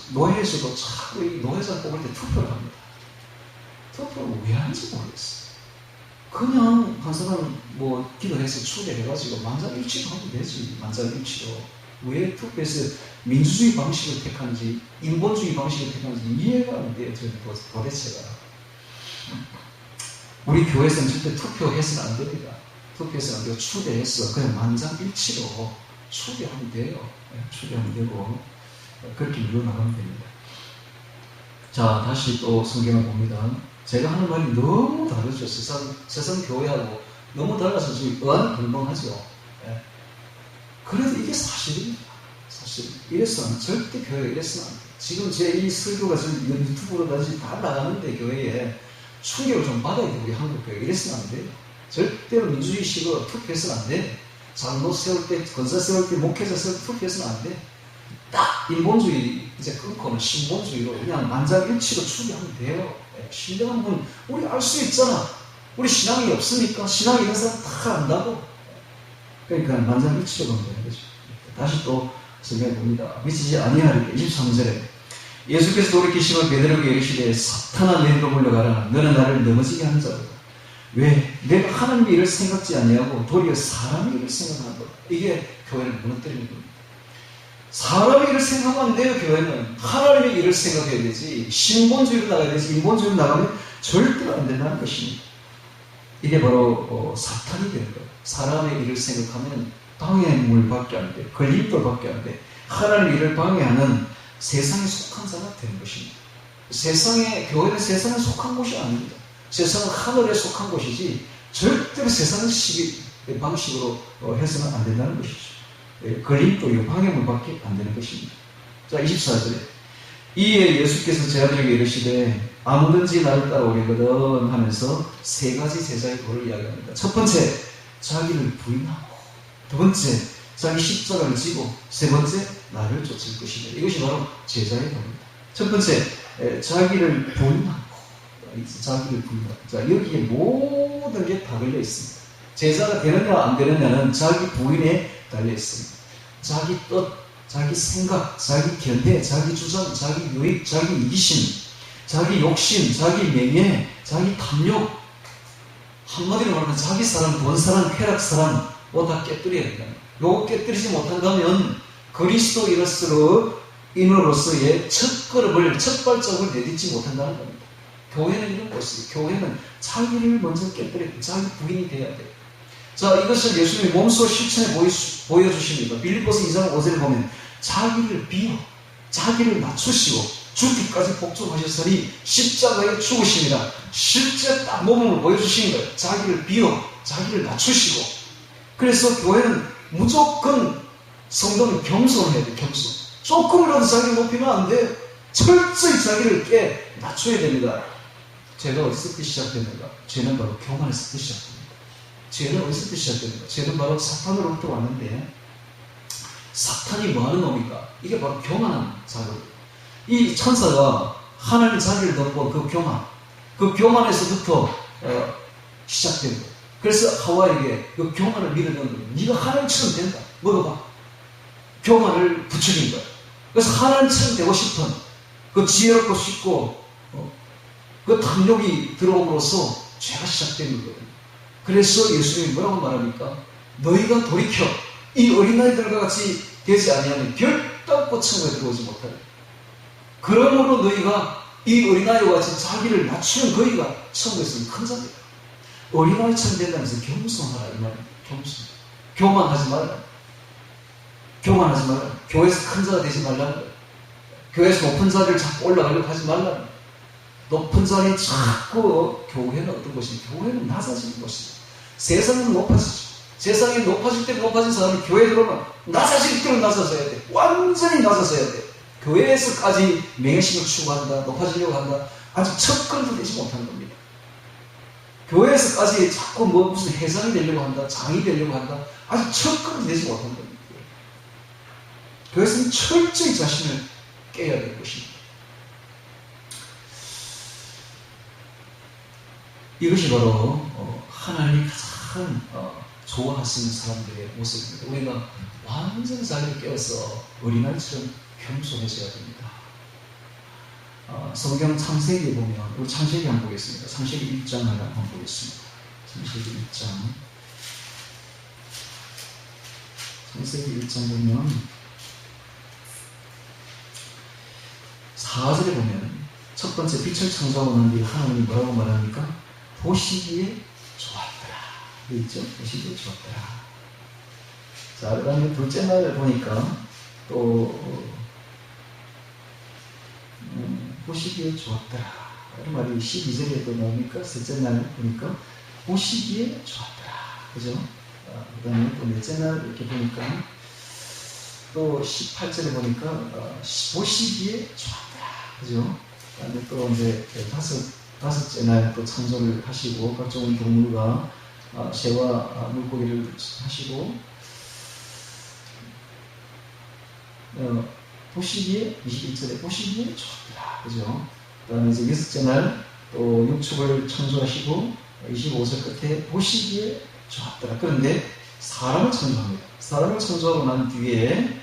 노회에서도 자꾸 이 노회장 뽑을 때 투표를 합니다. 투표를 왜 하는지 모르겠어요. 그냥 한 사람 뭐 기도해서 추대해가지고 만장일치로 하면 되지. 만장일치로. 왜 투표해서 민주주의 방식을 택하는지 인본주의 방식을 택하는지 이해가 안 돼요. 저는 도대체가. 우리 교회에서는 절대 투표해서는 안 됩니다. 투표해서는 안 되고 추대해서 그냥 만장일치로 추대하면 돼요. 추대하면 되고 그렇게 밀어나가면 됩니다. 자, 다시 또 성경을 봅니다. 제가 하는 말이 너무 다르죠. 세상 교회하고 너무 달라서 지금 의안불명하죠. 예. 그래도 이게 사실입니다. 사실. 이래서는 절대 교회가 이래서는 안 돼요. 지금 제 이 설교가 지금 유튜브로 다 나가는데 교회에 충격을 좀 받아야 돼요. 우리 한국 교회. 이래서는 안 돼요. 절대로 민주주의 식으로 투표해서는 안 돼. 장로 세울 때, 권사 세울 때, 목회자 세울 때 투표해서는 안 돼. 딱 인본주의 이제 끊고는 신본주의로 그냥 만장일치로 추구하면 돼요. 신령한 분 우리 알 수 있잖아. 우리 신앙이 없으니까 신앙이 있는 사람 다 안다고. 그러니까 만장일치로 가면 되는 거죠. 다시 또 성경에 봅니다. 미치지 아니하리까 23절에 예수께서 돌이키시고 베드로에게 이르시되 사탄아 내게로 물러가라. 너는 나를 넘어지게 하는 자로다. 왜? 내가 하나님의 일을 생각지 아니하고 도리어 사람의 일을 생각하는 것. 이게 교회를 무너뜨리는 겁니다. 사람의 일을 생각하면 안 돼요. 교회는 하나님의 일을 생각해야 되지. 신본주의로 나가야 되지. 인본주의로 나가면 절대로 안 된다는 것입니다. 이게 바로 사탄이 되는 거예요. 사람의 일을 생각하면 방해물밖에 안 돼. 걸림돌밖에 안 돼. 하나님의 일을 방해하는 세상에 속한 자가 되는 것입니다. 교회는 세상에 속한 곳이 아닙니다. 세상은 하늘에 속한 곳이지 절대로 세상의 방식으로 해서는 안 된다는 것이죠. 걸림돌이고 방해물밖에 안 되는 것입니다. 자, 24절에 이에 예수께서 제자들에게 이르시되 아무든지 나를 따라오려거든 하면서 세 가지 제자의 도를 이야기합니다. 첫 번째, 자기를 부인하고, 두 번째, 자기 십자가를 지고, 세 번째, 나를 쫓을 것이다. 이것이 바로 제자의 도입니다. 첫 번째, 자기를 부인하고, 자기를 부인하고. 자, 여기에 모든 게 다 걸려 있습니다. 제자가 되느냐 안 되느냐는 자기 부인에 달려 있습니다. 자기 뜻, 자기 생각, 자기 견해, 자기 주장, 자기 유익, 자기 이기심, 자기 욕심, 자기 명예, 자기 탐욕, 한마디로 말하면 자기 사랑, 돈 사랑, 쾌락 사랑 뭐 다 깨뜨려야 된다. 요거 깨뜨리지 못한다면 그리스도인으로서의 첫걸음을, 첫 발자국을 내딛지 못한다는 겁니다. 교회는 이런 것이에요. 교회는 자기를 먼저 깨뜨려야 돼요. 자기 부인이 돼야 돼요. 자, 이것을 예수님이 몸소 실천에 보여주십니다. 빌립보서 2장 5절에 보면 자기를 비워 자기를 낮추시고 죽기까지 복종하셨으니 십자가에 죽으심이라. 실제 딱 몸을 보여주신 거예요. 자기를 비워 자기를 낮추시고. 그래서 교회는 무조건 성도는 겸손해야 돼. 겸손. 조금이라도 자기를 높이면 안 돼. 철저히 자기를 낮춰야 됩니다. 죄가 어디서부터 시작됩니까? 죄는 바로 교만에서부터 시작됩니다. 죄는 어디서부터 시작됩니까? 죄는 바로 사탄으로부터 왔는데, 사탄이 뭐하는 놈입니까? 이게 바로 교만한 자거든요. 이 천사가 하나님 자리를 덮고 그 교만에서부터 시작된 거예요. 그래서 하와에게 그 교만을 밀어넣은 거예요. 네가 하나님처럼 된다. 먹어봐. 교만을 부추긴 거예요. 그래서 하나님처럼 되고 싶은 그 지혜롭고 싶고 그 탐욕이 들어옴으로써 죄가 시작된 거거든요. 그래서 예수님이 뭐라고 말합니까? 너희가 돌이켜 이 어린아이들과 같이 되지 아니하면 결단코 천국에 들어오지 못하리라. 그러므로 너희가 이 어린아이와 같이 자기를 낮추는 너희가 천국에서는 큰 자들이다. 어린아이처럼 된다면서 겸손하라 이 말입니다. 겸손. 교만하지 말라. 교만하지 말라. 교회에서 큰 자가 되지 말라. 교회에서 높은 자리를 자꾸 올라가려고 하지 말라. 높은 자리에 자꾸 교회는 어떤 것이냐? 교회는 낮아지는 것이다. 세상은 높아지죠. 세상이 높아질 때 높아진 사람이 교회에 들어오면 낮아질 때는 낮아져야 돼. 완전히 낮아져야 돼. 교회에서까지 명예심을 추구한다. 높아지려고 한다. 아직 척근도 되지 못하는 겁니다. 교회에서까지 자꾸 무슨 회장이 되려고 한다. 장이 되려고 한다. 아직 척근도 되지 못하는 겁니다. 교회에서는 철저히 자신을 깨야 될 것입니다. 이것이 바로 하나님이 가장 좋아하시는 사람들의 모습입니다. 우리가 완전히 자기를 깨어서 어린아이처럼 겸손해져야 됩니다. 성경 창세기에 보면, 우리 창세기 한번 보겠습니다. 창세기 1장 하나 한번 보겠습니다. 창세기 1장. 창세기 1장 보면 4절에 보면 첫 번째 빛을 창조하고 난 뒤에 하나님이 뭐라고 말합니까? 보시기에 좋았더라. 있죠? 보시기에 좋았더라. 자, 그 다음에 둘째 날 보니까 또 보시기에 좋았더라. 이런 말이 12절에 또 나오니까 셋째 날 보니까 보시기에 좋았더라. 그죠? 그 다음에 또 넷째 날 이렇게 보니까 또 18절에 보니까 보시기에 좋았더라. 그죠? 그 다음에 또 이제 다섯째 날 또 창조를 하시고 각종 동물과 새와 물고기를 하시고 보시기에 21절에 보시기에 좋았더라. 그죠? 그 다음에 이제 여섯째 날 또 육축을 창조하시고 25절 끝에 보시기에 좋았더라. 그런데 사람을 창조합니다. 사람을 창조하고 난 뒤에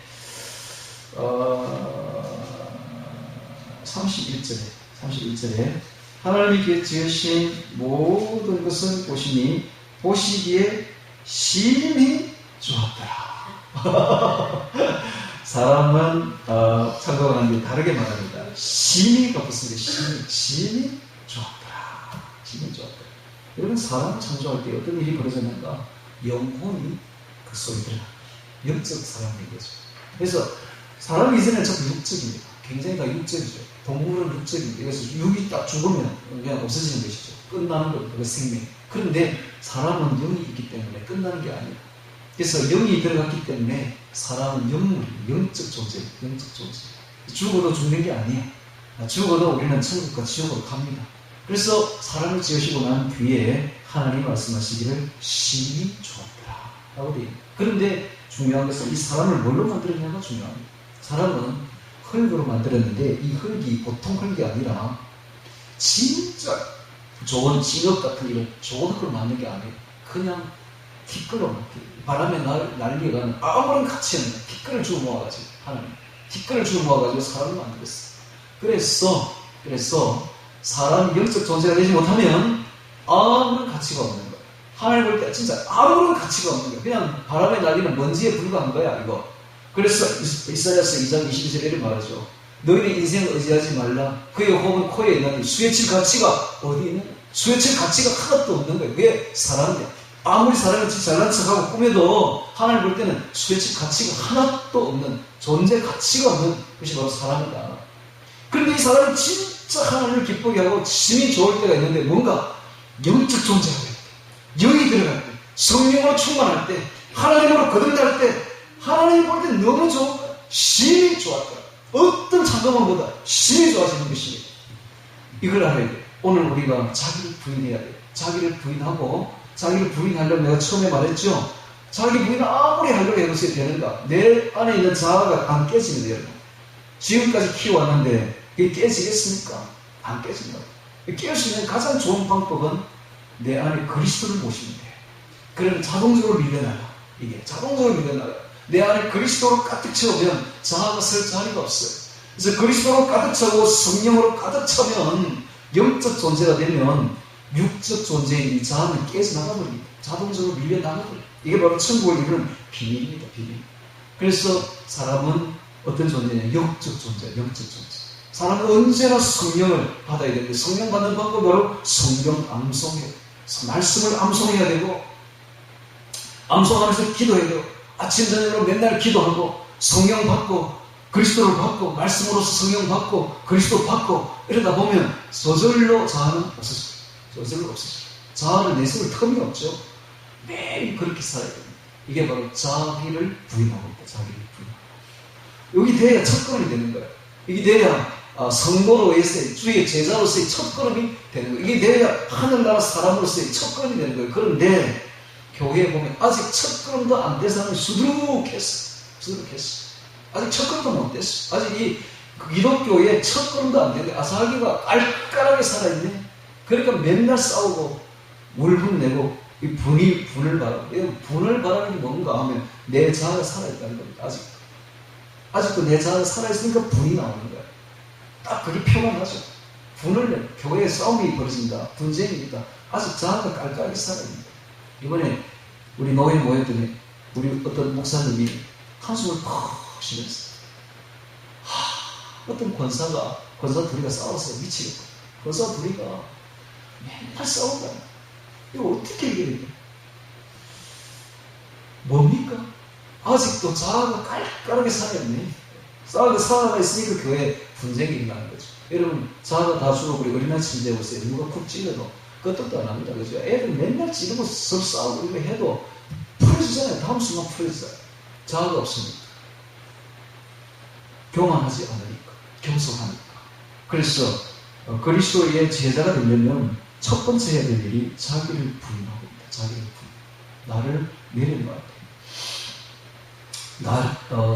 31절에 하나님께 지으신 모든 것을 보시니 보시기에 심히 좋았더라. 사람은 창조하고 난 뒤에 다르게 말합니다. 심히가 붙습니다. 심히 좋았더라. 심히 좋았더라. 여러분, 사람을 창조할 때 어떤 일이 벌어졌는가? 영혼이 그 속에 들어가. 영적 사람인 거죠. 그래서 사람이 이전에 전부 육적입니다. 굉장히 다 육적이죠. 동물은 육적입니다. 그래서 육이 딱 죽으면 그냥 없어지는 것이죠. 끝나는 겁니다. 그 생명. 그런데 사람은 영이 있기 때문에 끝나는 게 아니에요. 그래서 영이 들어갔기 때문에 사람은 영적 존재입니다. 영적 존재. 죽어도 죽는 게 아니에요. 죽어도 우리는 천국과 지옥으로 갑니다. 그래서 사람을 지으시고 난 뒤에 하나님이 말씀하시기를 심히 좋았더라 라고 되어 있습니다. 그런데 중요한 것은 이 사람을 뭘로 만들었냐가 중요합니다. 사람은 흙으로 만들었는데 이 흙이 보통 흙이 아니라 진짜 좋은 진흙 같은 이런 좋은 흙으로 만든 게 아니에요. 그냥 티끌로 바람에 날려가는 아무런 가치 없는 티끌을 주워 모아가지고 하나님 티끌을 주워 모아가지고 사람을 만들었어요. 그래서 사람이 영적 존재가 되지 못하면 아무런 가치가 없는 거예요. 하나님 볼 때 진짜 아무런 가치가 없는 거예요. 그냥 바람에 날리는 먼지에 불과한 거야 이거. 그래서 이사야서 2장 22절에 이렇게 말하죠. 너희는 인생을 의지하지 말라. 그의 호흡은 코에 있나니 수에칠 가치가 어디 있느냐? 수에칠 가치가 하나도 없는 거예요. 왜? 사람인데 아무리 사람이 잘난 척하고 꾸며도 하나님 볼 때는 수혜치 가치가 하나도 없는, 존재 가치가 없는 것이 바로 사람이다. 그런데 이 사람은 진짜 하나님을 기쁘게 하고 심히 좋을 때가 있는데 뭔가 영적 존재가 될 때, 영이 들어갈 때, 성령으로 충만할 때, 하나님으로 거듭날 때 하나님이 볼 때 너무 좋은 거야. 심히 좋았다. 어떤 잠깐만보다 심히 좋아지는 것이, 이걸 알아야 돼. 오늘 우리가 자기를 부인해야 돼. 자기를 부인하고, 자기를 부인하려면 내가 처음에 말했죠. 자기 부인을 아무리 하려고 해보세요. 되는가? 내 안에 있는 자아가 안 깨지면 돼요. 지금까지 키워왔는데 이게 깨지겠습니까? 안 깨진다. 깨울 수 있는 가장 좋은 방법은 내 안에 그리스도를 모시면 돼. 그러면 자동적으로 밀려나가. 이게 자동적으로 밀려나가. 내 안에 그리스도로 가득 채우면 자아가 설 자리가 없어요. 그래서 그리스도로 가득 차고 성령으로 가득 차면, 영적 존재가 되면 육적 존재인 이 자아는 깨져나가버립니다. 자동적으로 밀려나가버려요. 이게 바로 천국을 이루는 비밀입니다. 비밀. 그래서 사람은 어떤 존재냐? 영적 존재, 영적 존재. 사람은 언제나 성령을 받아야 되는데, 성령 받는 방법은 바로 성경 암송해요. 말씀을 암송해야 되고, 암송하면서 기도해야 돼요. 아침 저녁으로 맨날 기도하고, 성령 받고, 그리스도를 받고, 말씀으로서 성령 받고, 그리스도 받고, 이러다 보면 저절로 자아는 없어져요. 저절로 없어져요. 자아를 내세울 틈이 없죠. 매일 그렇게 살아야 됩니다. 이게 바로 자기를 부인하고 있다. 자기를 부인하고. 여기 돼야 첫걸음이 되는 거예요. 이게 돼야 성도로서의, 주의 제자로서의 첫걸음이 되는 거예요. 이게 돼야 하늘나라 사람으로서의 첫걸음이 되는 거예요. 그런데 교회에 보면 아직 첫걸음도 안 된 사람이 수두룩했어. 수두룩했어. 아직 첫걸음도 못 됐어. 아직 이 기독교의 첫걸음도 안 되는데 자기가 깔깔하게 살아있네. 그러니까 맨날 싸우고 울분 내고 이 분을 바라고. 분을 바라는 게 뭔가 하면 내 자아가 살아있다는 겁니다. 아직도 내 자아가 살아있으니까 분이 나오는 거야. 딱 그게 표가 나죠. 분을 내. 교회에 싸움이 벌어진다. 분쟁입니다. 아직 자아가 깔깔하게 살아있는 거야. 이번에 우리 노예 모였더니 우리 어떤 목사님이 한숨을 푹 쉬면서, 어떤 권사 둘이가 싸웠어요. 미치겠다. 권사 둘이가 맨날 싸운다. 이거 어떻게 이겨야 돼? 뭡니까? 아직도 자아가 깔깔하게 살아있네. 자아가 있으니까 교회에 분쟁이 일어나는 거죠. 여러분, 자아가 다 죽어버리고 어린아이 침대에 오세요. 누가 쿡 찔러도 끄떡도 안 합니다. 그죠? 애들 맨날 찌르고 서로 싸우고 이거 해도 풀어지잖아요. 다음 순간 풀어지잖아요. 자아가 없으니까. 교만하지 않으니까. 겸손하니까. 그래서 그리스도의 제자가 되려면 첫 번째 해야 될 일이 자기를 부인하고 있다. 자기를 부인. 나를 내려놔야 돼.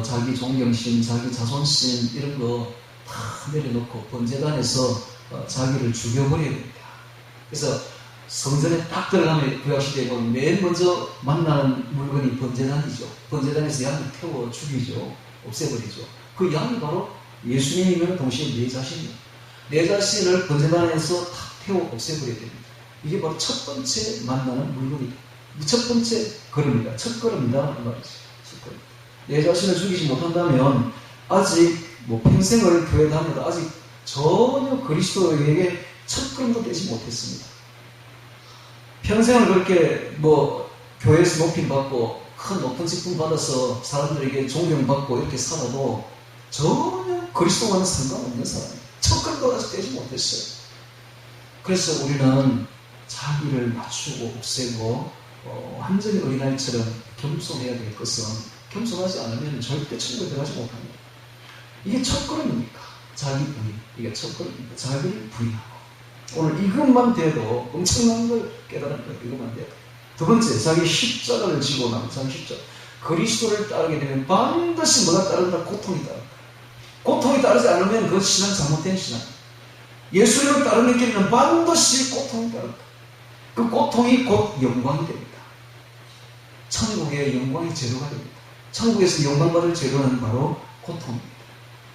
자기 존경심, 자기 자존심 이런 거 다 내려놓고 번제단에서 자기를 죽여버려야 됩니다. 그래서 성전에 딱 들어가면 구약시대에 보면 맨 먼저 만나는 물건이 번제단이죠. 번제단에서 양을 태워 죽이죠. 없애버리죠. 그 양이 바로 예수님이면 동시에 내 자신이에요. 내 자신을 번제단에서 탁 태워 없애버려야 됩니다. 이게 바로 첫 번째 만나는 물건이다. 첫 번째 걸음이다. 첫 걸음이다. 이 말이죠. 첫 걸음. 내 자신을 죽이지 못한다면 아직 평생을 교회 다녀도 아직 전혀 그리스도에게 첫 걸음도 떼지 못했습니다. 평생을 그렇게 교회에서 높임받고 큰 높은 직분 받아서 사람들에게 존경받고 이렇게 살아도 전혀 그리스도와는 상관없는 사람이에요. 첫 걸음도 아직 떼지 못했어요. 그래서 우리는 자기를 낮추고 없애고 완전히 어린아이처럼 겸손해야 될 것은, 겸손하지 않으면 절대 천국에 들어가지 못합니다. 이게 첫걸음입니까? 자기 부인. 이게 첫걸음입니다. 자기를 부인하고. 오늘 이것만 돼도 엄청난 걸 깨달은 거예요. 이것만 돼도. 두 번째, 자기 십자가를 지고 나면, 자기 십자가. 그리스도를 따르게 되면 반드시 뭐가 따른다? 고통이 따른다. 고통이 따르지 않으면 그것 신앙 잘못된 신앙. 예수님을 따르는 길에는 반드시 고통이 따른다. 그 고통이 곧 영광이 됩니다. 천국의 영광의 재료가 됩니다. 천국에서 영광받을 재료는 바로 고통입니다.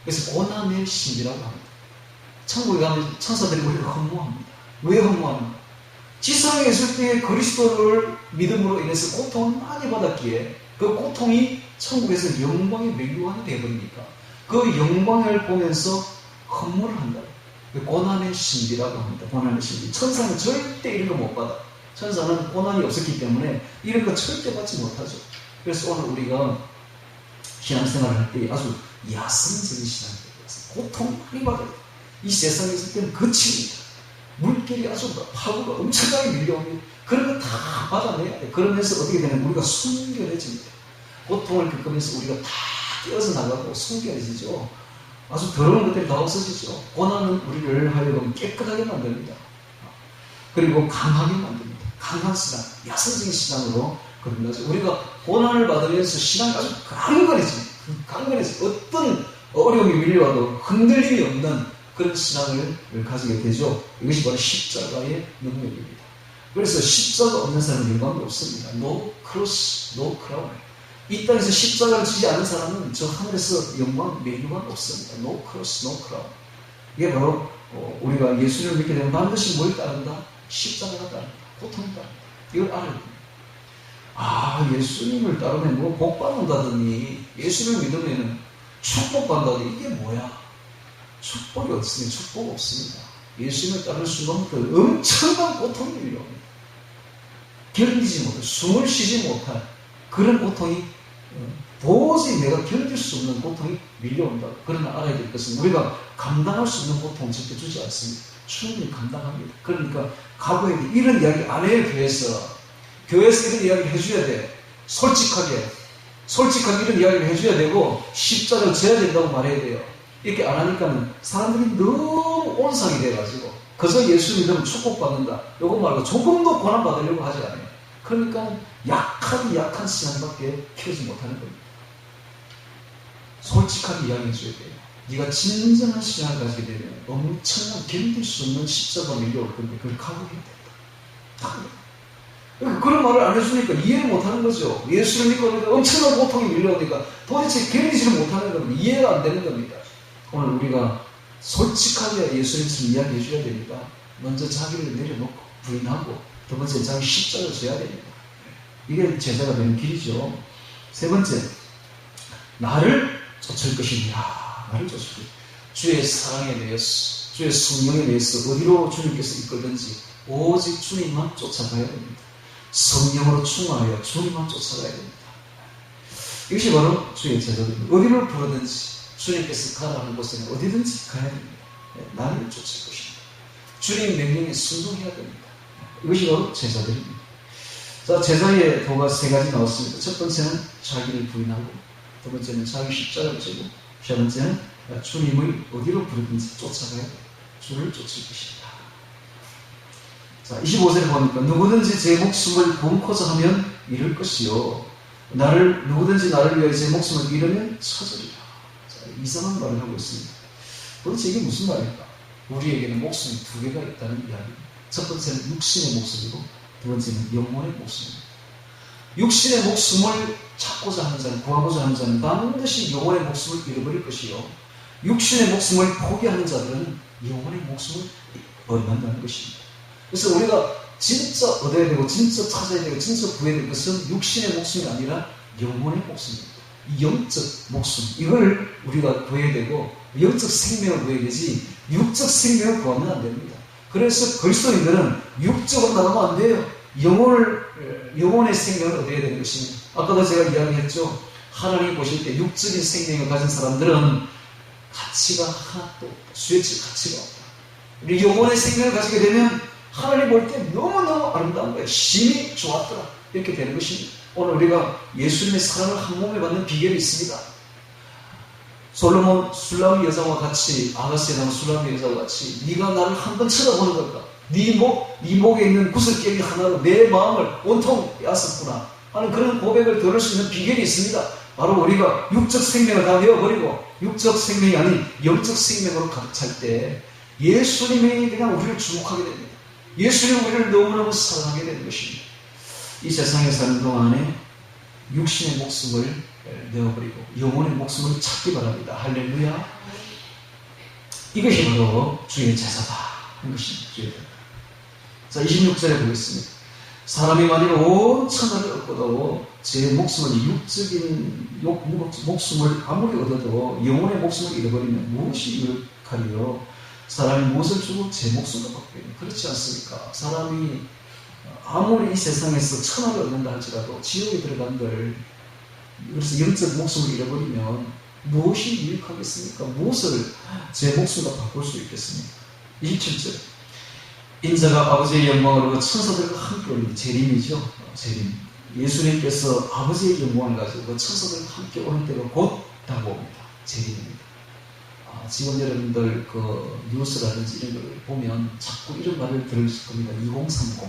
그래서 고난의 신비라고 합니다. 천국에 가면 천사들이 우리를 허무합니다. 왜 허무합니까? 지상에 있을 때 그리스도를 믿음으로 인해서 고통을 많이 받았기에 그 고통이 천국에서 영광의 맹류관이 되어버리니까 그 영광을 보면서 허무를 한다. 고난의 신비라고 합니다. 고난의 신비. 천사는 절대 이런 거 못 받아. 천사는 고난이 없었기 때문에 이런 거 절대 받지 못하죠. 그래서 오늘 우리가 신앙생활을 할 때 아주 야성적인 신앙이 되어서 고통 많이 받아요. 이 세상에 있을 때는 거칩니다. 물결이 아주 파도가 엄청나게 밀려옵니다. 그런 거 다 받아내야 돼. 그러면서 어떻게 되냐면 우리가 순결해집니다. 고통을 겪으면서 우리가 다 깨어져 나가고 순결해지죠. 아주 더러운 것들이 다 없어지죠. 고난은 우리를 하여금 깨끗하게 만듭니다. 그리고 강하게 만듭니다. 강한 신앙, 야성적인 신앙으로 그럽니다. 우리가 고난을 받으면서 신앙이 아주 강건해지. 어떤 어려움이 밀려와도 흔들림이 없는 그런 신앙을 가지게 되죠. 이것이 바로 십자가의 능력입니다. 그래서 십자가 없는 사람은 영광이 없습니다. No cross, no crown. 이 땅에서 십자가를 지지 않은 사람은 저 하늘에서 영광, 매유가 없습니다. No cross, no crown. 이게 바로 우리가 예수를 믿게 되면 반드시 뭘 따른다? 십자가가 따른다. 고통이 따른다. 이걸 알아야 됩니다. 예수님을 따르면 뭐 복 받는다더니 예수를 믿으면 축복받는다더니 이게 뭐야? 축복이 없으니 축복 없습니다. 예수님을 따를 순간부터 엄청난 고통이 밀려옵니다. 견디지 못할, 숨을 쉬지 못할 그런 고통이 도저히 내가 견딜 수 없는 고통이 밀려온다. 그러나 알아야 될 것은 우리가 감당할 수 없는 고통은 절대 주지 않습니다. 충분히 감당합니다. 그러니까 각오해야 돼. 이런 이야기 안 해요. 교회에서 이런 이야기를 해줘야 돼. 솔직하게 이런 이야기를 해줘야 되고 십자가를 져야 된다고 말해야 돼요. 이렇게 안 하니까는 사람들이 너무 온상이 돼가지고 그저 예수 믿으면 축복받는다. 요거 말고 조금 더 고난받으려고 하지 않아요. 그러니까 약한 신앙밖에 키우지 못하는 겁니다. 솔직하게 이야기해줘야 돼요. 네가 진정한 신앙을 가지게 되면 엄청난 견딜 수 없는 십자가가 밀려올 건데 그걸 각오해야 된다. 그런 말을 안 해주니까 이해를 못하는 거죠. 예수를 믿고 엄청난 고통이 밀려오니까 도대체 견디지를 못하는 겁니다. 이해가 안 되는 겁니다. 오늘 우리가 솔직하게 예수님처럼 이야기해 줘야 됩니다. 먼저 자기를 내려놓고 부인하고 두 번째 자기 십자가를 져야 됩니다. 이게 제자가 되는 길이죠. 세 번째, 나를 쫓을 것이니라. 나를 쫓을 것이니라. 주의 사랑에 대해서, 주의 성령에 대해서 어디로 주님께서 이끌든지 오직 주님만 쫓아가야 됩니다. 성령으로 충만하여 주님만 쫓아가야 됩니다. 이것이 바로 주의 제자들입니다. 어디로 부르든지 주님께서 가라는 곳에는 어디든지 가야 됩니다. 나를 쫓을 것입니다. 주님 명령에 순종해야 됩니다. 이것이 바로 제자들입니다. 자, 제자의 도가 세 가지 나왔습니다. 첫 번째는 자기를 부인하고, 두 번째는 자기 십자가를 지고, 세 번째는 주님을 어디로 부르든지 쫓아가야 됩니다. 주를 쫓을 것입니다. 자, 25절에 보니까 누구든지 제 목숨을 본코자 하면 잃을 것이요 누구든지 나를 위해 제 목숨을 잃으면 찾으리라. 자, 이상한 말을 하고 있습니다. 도대체 이게 무슨 말일까? 우리에게는 목숨이 두 개가 있다는 이야기입니다. 첫 번째는 육신의 목숨이고 두 번째는 영혼의 목숨입니다. 육신의 목숨을 찾고자 하는 자는, 구하고자 하는 자는 반드시 영혼의 목숨을 잃어버릴 것이요 육신의 목숨을 포기하는 자들은 영혼의 목숨을 얻는다는 것입니다. 그래서 우리가 진짜 얻어야 되고 진짜 찾아야 되고 진짜 구해야 될 것은 육신의 목숨이 아니라 영혼의 목숨입니다. 이 영적 목숨, 이걸 우리가 구해야 되고 영적 생명을 구해야 되지 육적 생명을 구하면 안 됩니다. 그래서 그리스도인들은 육적으로 나가면 안 돼요. 영혼의 생명을 얻어야 되는 것입니다. 아까도 제가 이야기했죠. 하나님 보실 때 육적인 생명을 가진 사람들은 가치가 하나도 없다. 수혜치 가치가 없다. 우리 영혼의 생명을 가지게 되면 하나님 볼 때 너무너무 아름다운 거예요. 심히 좋았더라. 이렇게 되는 것입니다. 오늘 우리가 예수님의 사랑을 한 몸에 받는 비결이 있습니다. 솔로몬 술람이 여자와 같이, 아가스에 나온 술람이 여자와 같이 네가 나를 한 번 쳐다보는 걸까? 네 목에 있는 구슬깨비 하나로 내 마음을 온통 앗았구나 하는 그런 고백을 들을 수 있는 비결이 있습니다. 바로 우리가 육적 생명을 다 내어버리고 육적 생명이 아닌 영적 생명으로 가득 찰 때 예수님이 그냥 우리를 주목하게 됩니다. 예수님이 우리를 너무너무 사랑하게 되는 것입니다. 이 세상에 사는 동안에 육신의 목숨을 내어버리고 영혼의 목숨을 찾기 바랍니다. 할렐루야. 이것이 바로 주의 제사다 하는 것입니다. 주의 제사. 자, 26절에 보겠습니다. 사람이 만일 온 천하를 얻고도 제 목숨을 육적인 목숨을 아무리 얻어도 영혼의 목숨을 잃어버리면 무엇이 유익하리요? 사람이 무엇을 주고 제 목숨을 받게 되는, 그렇지 않습니까? 사람이 아무리 이 세상에서 천하를 얻는다 할지라도 지옥에 들어간들, 그래서 영적 목숨을 잃어버리면 무엇이 유익하겠습니까? 무엇을 제 목숨과 바꿀 수 있겠습니까? 27절. 인자가 아버지의 영광으로 천사들과 함께 오는 재림이죠. 재림. 예수님께서 아버지의 영광을 가지고 천사들과 함께 오는 때가 곧 다가옵니다. 재림입니다. 지금 여러분들 뉴스라든지 이런 걸 보면 자꾸 이런 말을 들으실 겁니다. 2030,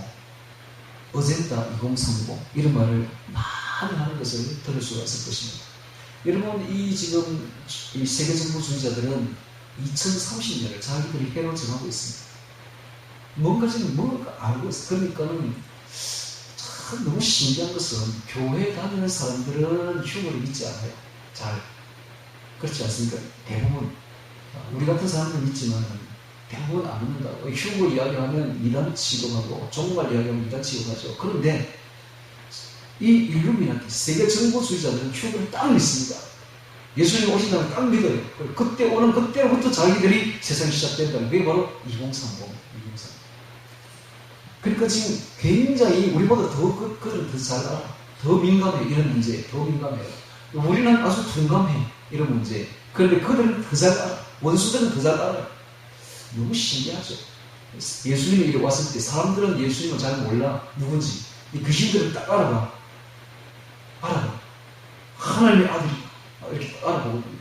어젠다 2030 이런 말을 많이 하는 것을 들을 수가 있을 것입니다. 여러분, 지금 이 세계정보주의자들은 2030년을 자기들이 해로 정하고 있습니다. 뭔가 알고 있어요. 그러니까는 참 너무 신기한 것은 교회 다니는 사람들은 휴거를 믿지 않아요. 잘. 그렇지 않습니까? 대부분. 우리 같은 사람들 믿지만 대부분 안 믿는다고. 휴거 이야기하면 이단 취급하고 종말 이야기하면 이단 취급하죠. 그런데 이 일루미나티 세계정보주의자들은 휴거를 딱 믿습니다. 예수님 오신다면 딱 믿어요. 그때 오는 그때부터 자기들이 세상이 시작된다는 그게 바로 2030. 그러니까 지금 굉장히 우리보다 그들은 더 잘 알아. 더 민감해. 이런 문제에 더 민감해요. 우리는 아주 둔감해. 이런 문제에. 그런데 그들은 더 잘 알아. 원수들은 더 잘 알아요. 너무 신기하죠. 예수님이 이렇게 왔을 때 사람들은 예수님을 잘 몰라. 누군지. 이 귀신들은 딱 알아봐. 하나님의 아들이 이렇게 알아보거든요.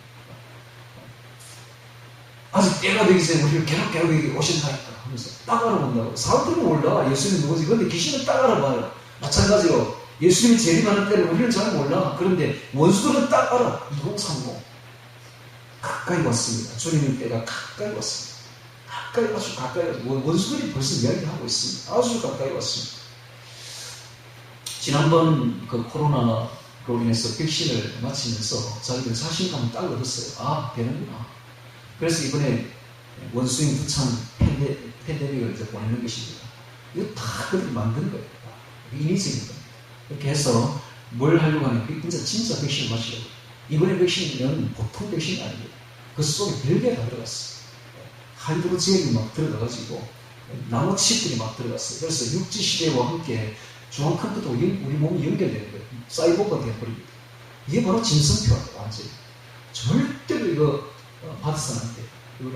아직 때가 되기 전에 우리를 괴롭게 오신다니까 하면서 딱 알아본다고. 사람들은 몰라 예수님이 누구지. 그런데 귀신은 딱 알아봐요. 마찬가지로 예수님이 재림하는 때는 우리는 잘 몰라. 그런데 원수들은 딱 알아. 2030 가까이 왔습니다. 주님의 때가 가까이 왔습니다. 아주 가까이 왔습니다. 원수들이 벌써 이야기하고 있습니다. 아주 가까이 왔습니다. 지난번 코로나로 인해서 백신을 마치면서 자기들 자신감을 딱 얻었어요. 되는구나. 그래서 이번에 원수인 두창 팬데믹을 이제 보내는 것입니다. 이거 다 그들이 만든 거예요. 인위적인 겁니다. 이렇게 해서 뭘 하려고 하면 진짜 백신을 맞추려고. 이번에 백신은 보통 백신이 아니에요. 그 속에 별개가 들어갔어요. 하이드로젤이 막 들어가가지고 나노 칩들이 막 들어갔어요. 그래서 육지 시대와 함께 중앙 컴퓨터가 우리 몸이 연결되는 거예요. 사이보그가 되어버립니다. 이게 바로 짐승표예요. 완전히. 절대로 이거 받아서는 안 돼요.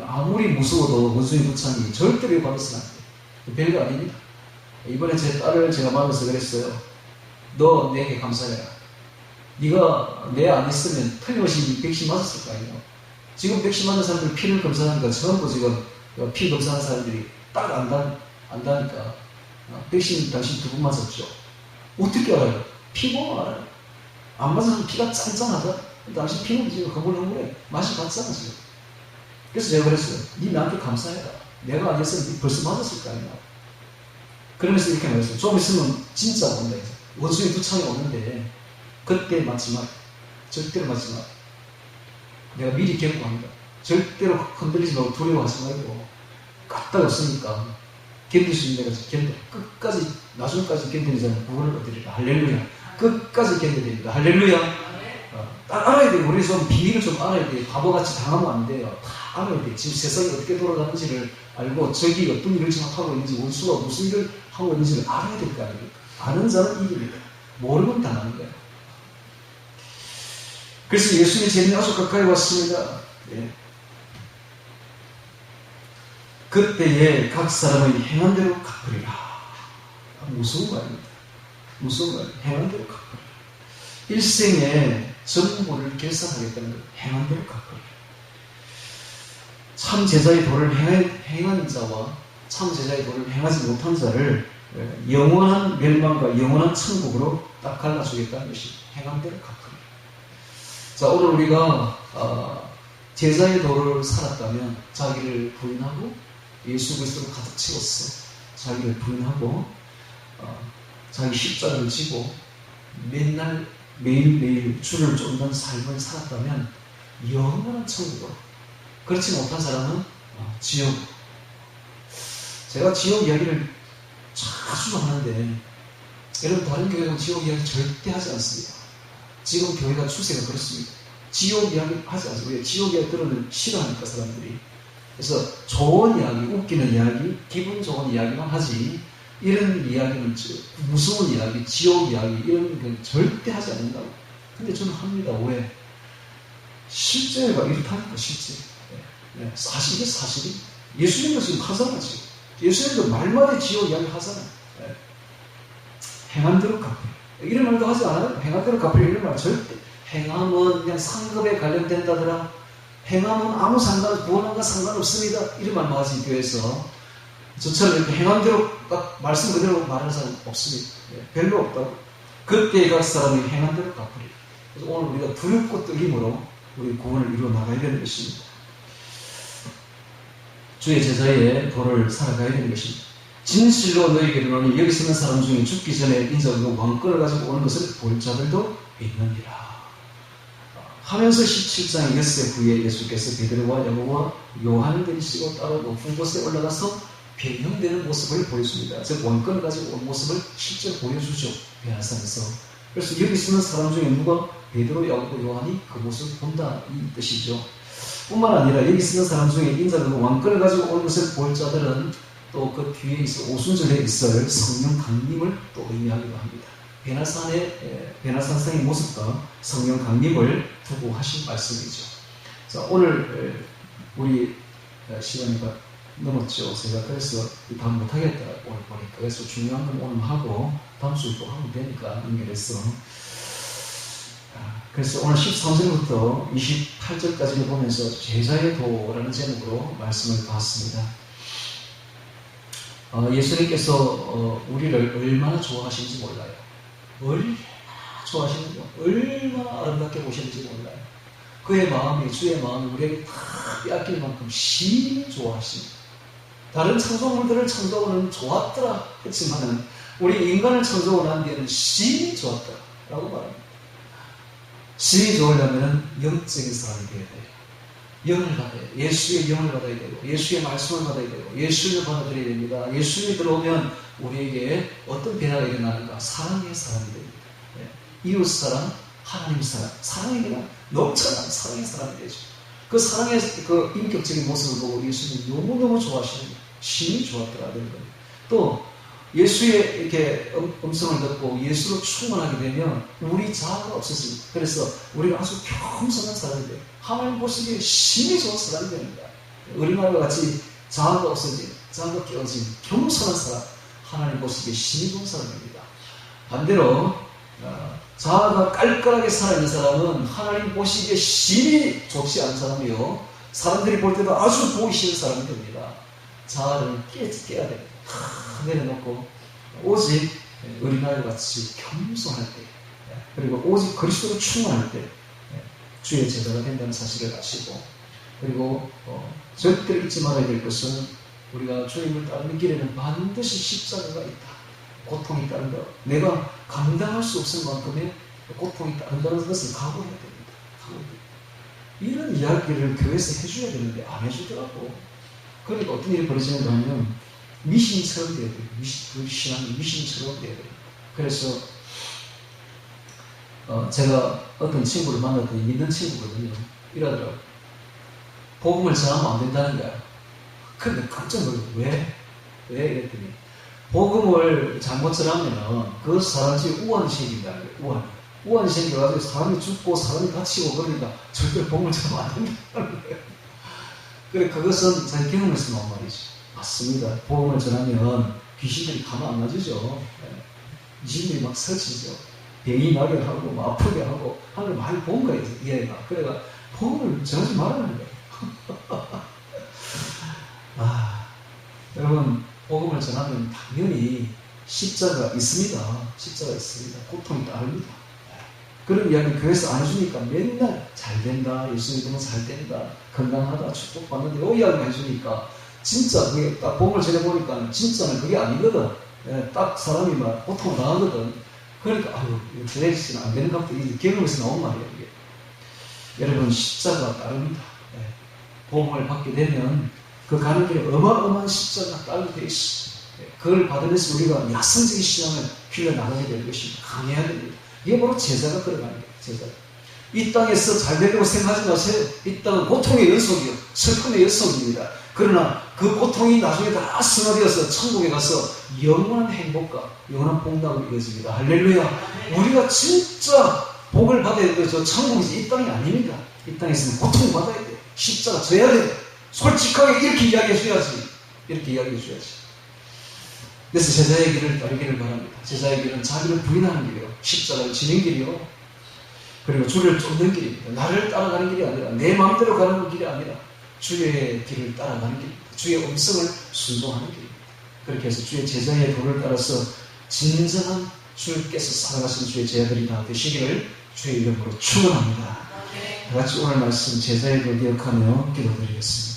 아무리 무서워도 원수인 부창이 절대로 이거 받아서는 안 돼요. 별거 아닙니다. 이번에 제 딸을 제가 만나서 그랬어요. 너 내게 감사해라. 네가 내 안 했으면 틀림없이 백신 맞았을 거 아니에요. 지금 백신 맞은 사람들 피를 검사하니까 전부 지금 피 검사하는 사람들이 딱 안다니까. 백신 당신 2번 맞았죠. 어떻게 알아요? 피 보면 알아요. 안 맞아서 피가 짠짠하죠. 당신 피는 지금 허물허물해. 맛이 봤잖아 지금. 그래서 제가 그랬어요. 네 나한테 감사해라. 내가 아니었으면 네 벌써 맞았을 거 아니야. 그러면서 이렇게 말했어요. 좀 있으면 진짜 온다. 원수의 두창이 오는데 그때 맞지 마. 절대로 맞지 마. 내가 미리 경고한다. 절대로 흔들리지 말고 두려워하지 말고 까딱 없으니까 견딜 수 있는 데가 견뎌. 끝까지 나중까지 견디는 자는 구원을 얻으리라. 할렐루야. 끝까지 견뎌야 됩니다. 할렐루야. 딱 알아야 돼요. 우리 좀 비밀을 좀 알아야 돼요. 바보같이 당하면 안 돼요. 다 알아야 돼요. 지금 세상이 어떻게 돌아가는지를 알고 적이 어떤 일을 지금 하고 있는지 원수가 무슨 일을 하고 있는지를 알아야 될 거 아닙니까? 아는 자는 이깁니다. 모르면 당하는 거예요. 그래서 예수님의 재림이 아주 가까이 왔습니다. 네. 그때에 각 사람의 행한 대로 갚으리라. 무서운 말입니다. 무서운 말. 행한 대로 갚으리라. 일생에 전부를 결산하겠다는 것. 행한 대로 갚으리라. 참 제자의 도를 행한 자와 참 제자의 도를 행하지 못한 자를 영원한 멸망과 영원한 천국으로 딱 갈라주겠다는 것이 행한 대로 갚으리라. 자, 오늘 우리가 제자의 도를 살았다면 자기를 부인하고 예수 그리스도를 가득 채웠어. 자기를 부인하고 자기 십자가를 지고 맨날 매일매일 주를 쫓는 삶을 살았다면 영원한 천국으로. 그렇지 못한 사람은 지옥. 제가 지옥 이야기를 자주 하는데 여러분 다른 교회는 지옥 이야기 절대 하지 않습니다. 지금 교회가 추세가 그렇습니다. 지옥 이야기 하지 않습니다. 왜? 지옥 이야기 들으면 싫어하니까 사람들이. 그래서 좋은 이야기, 웃기는 이야기, 기분 좋은 이야기만 하지 이런 이야기는 무서운 이야기, 지옥 이야기 이런 건 절대 하지 않는다고. 근데 저는 합니다. 왜? 실제가 이렇다니까 실제. 사실이 사실이. 예수님도 지금 하잖아 지금. 예수님도 말마다 지옥 이야기 하잖아. 행한 대로 갚으리. 이런 말도 하지 않아요? 행한 대로 갚으리 이런 말 절대. 행함은 그냥 상급에 관련된다더라. 행함은 아무 구원함과 상관없습니다. 이런 말만 하지 교회에서. 저처럼 이렇게 행한 대로 말씀 그대로 말하는 사람 없습니다. 별로 없다고. 그때 각 사람이 행한 대로 갚으리. 그래서 오늘 우리가 두렵고 떨림으로 우리 구원을 이루어 나가야 되는 것입니다. 주의 제자의 도를 살아가야 되는 것입니다. 진실로 너희에게 이르노니 여기 있는 사람 중에 죽기 전에 인자로 왕권을 가지고 오는 것을 볼 자들도 있느니라. 하면서 17장 엿새 후에 예수께서 베드로와 야고보와 요한을 데리시고 따로 높은 곳에 올라가서 변형되는 모습을 보여줍니다. 즉 왕권을 가지고 온 모습을 실제 보여주죠. 변화산에서. 그래서 여기 있는 사람 중에 누가 베드로, 야고보, 요한이 그 모습을 본다 이 뜻이죠. 뿐만 아니라 여기 있는 사람 중에 인자로 왕권을 가지고 온 것을 볼 자들은 또 그 뒤에 있어 오순절에 있을 성령 강림을 또 의미하기도 합니다. 베나산상의 모습과 성령 강림을 두고 하신 말씀이죠. 자, 오늘 우리 시간이 넘었죠. 제가 그래서 다음 못하겠다 오늘 보니까. 그래서 중요한 건 오늘 하고 다음 주에 또 하면 되니까 연결해서. 그래서 오늘 13절부터 28절까지를 보면서 제자의 도라는 제목으로 말씀을 봤습니다. 예수님께서 우리를 얼마나 좋아하시는지 몰라요. 얼마나 좋아하시는지, 얼마나 아름답게 보시는지 몰라요. 그의 마음이, 주의 마음이 우리에게 다 빼앗길 만큼 심히 좋아하십니다. 다른 창조물들을 창조하는 좋았더라 했지만은 우리 인간을 창조하고 난 뒤에는 심히 좋았더라 라고 말합니다. 심히 좋으려면 영적인 사람이 되어야 돼요. 영을 받아야 돼요. 예수의 영을 받아야 되고 예수의 말씀을 받아야 되고 예수를 받아들여야 됩니다. 예수님이 들어오면 우리에게 어떤 변화가 일어나는가? 사랑의 사람이 됩니다. 이웃 사랑, 하나님 사랑, 사랑이 그냥 넘쳐나는 사랑의 사람이 되죠. 그 사랑의 그 인격적인 모습을 보고 예수님이 너무너무 좋아하시는 거예요. 심히 좋았더라 되는 거예요. 또 예수의 이렇게 음성을 듣고 예수로 충만하게 되면 우리 자아가 없어집니다. 그래서 우리가 아주 겸손한 사람이 돼요. 하나님 보시기에 심히 좋은 사람이 됩니다. 우리말과 같이 자아가 없어진, 자아가 깨어진 겸손한 사람, 하나님 보시기에 심히 좋은 사람입니다. 반대로 자아가 깔깔하게 살아있는 사람은 하나님 보시기에 심히 좋지 않은 사람이요. 사람들이 볼 때도 아주 보기 싫은 사람이 됩니다. 자아를 깨야 됩니다. 내려놓고 오직 어린아이와 같이 겸손할 때, 그리고 오직 그리스도로 충만할 때 주의 제자가 된다는 사실을 아시고, 그리고 절대로 잊지 말아야 될 것은 우리가 주님을 따르는 길에는 반드시 십자가가 있다. 고통이 따른다. 내가 감당할 수 없을 만큼의 고통이 따른다는 것을 각오해야 됩니다. 이런 이야기를 교회에서 해줘야 되는데 안 해주더라고. 그러니까 어떤 일이 벌어지는가 하면 미신처럼 돼야 돼요. 그 신앙이 미신처럼 돼야 돼요. 그래서 제가 어떤 친구를 만났더니 믿는 친구거든요. 이러더라고요. 복음을 전하면 안 된다는 거야. 근데 깜짝 놀라요. 왜? 이랬더니 복음을 잘못 전하면 그 사람이 우환이 생긴다는 거예요. 우환이 생겨가지고 사람이 죽고 사람이 다치고 그러니까 절대 복음을 전하면 안 된다는 거예요. 그래, 그것은 자기 경험에서 나온 말이죠. 맞습니다. 복음을 전하면 귀신들이 가만 안 놔주죠. jin들이 막 설치죠. 병이 나게 하고 막 아프게 하고 하는 걸 많이 본 거예요. 얘가. 그래가 복음을 전하지 말라는 거예요. 여러분, 복음을 전하면 당연히 십자가 있습니다. 십자가 있습니다. 고통이 따릅니다. 그런 이야기 교회에서 안 해주니까 맨날 잘 된다, 예수 믿으면 잘 된다, 건강하다, 축복받는데 이 이야기만 해주니까 진짜 그게 딱 복음을 전해보니까 진짜는 그게 아니거든. 딱 사람이 막 고통을 당하거든. 그러니까 교회에서는 안 되는 것도 이 경험에서 나온 말이에요. 이게. 여러분, 십자가 따릅니다. 복음을 받게 되면 그 가는 길에 어마어마한 십자가 따르게 되어 있습니다. 그걸 받으면서 우리가 야성적인 신앙을 길러 나가게 되는 것입니다. 강해야 됩니다. 이게 바로 제자가 걸어가는 거예요. 제자. 이 땅에서 잘 되려고 생각하지 마세요. 이 땅은 고통의 연속이요. 슬픔의 연속입니다. 그러나 그 고통이 나중에 다 승화되어서 천국에 가서 영원한 행복과 영원한 복락으로 이어집니다. 할렐루야. 우리가 진짜 복을 받아야 돼요. 저 천국이지 이 땅이 아닙니다. 이 땅에서는 고통받아야 돼요. 십자가 져야 돼요. 솔직하게 이렇게 이야기해 줘야지. 이렇게 이야기해 줘야지. 그래서 제자의 길을 따르기를 바랍니다. 제자의 길은 자기를 부인하는 길이요. 십자가를 지는 길이요. 그리고 주를 쫓는 길입니다. 나를 따라가는 길이 아니라 내 마음대로 가는 길이 아니라 주의 길을 따라가는 길입니다. 주의 음성을 순종하는 길입니다. 그렇게 해서 주의 제자의 도를 따라서 진정한 주께서 살아가신 주의 제자들이 다 되시기를 주의 이름으로 축원합니다. 다 같이 오늘 말씀 제자의 도 기억하며 기도드리겠습니다.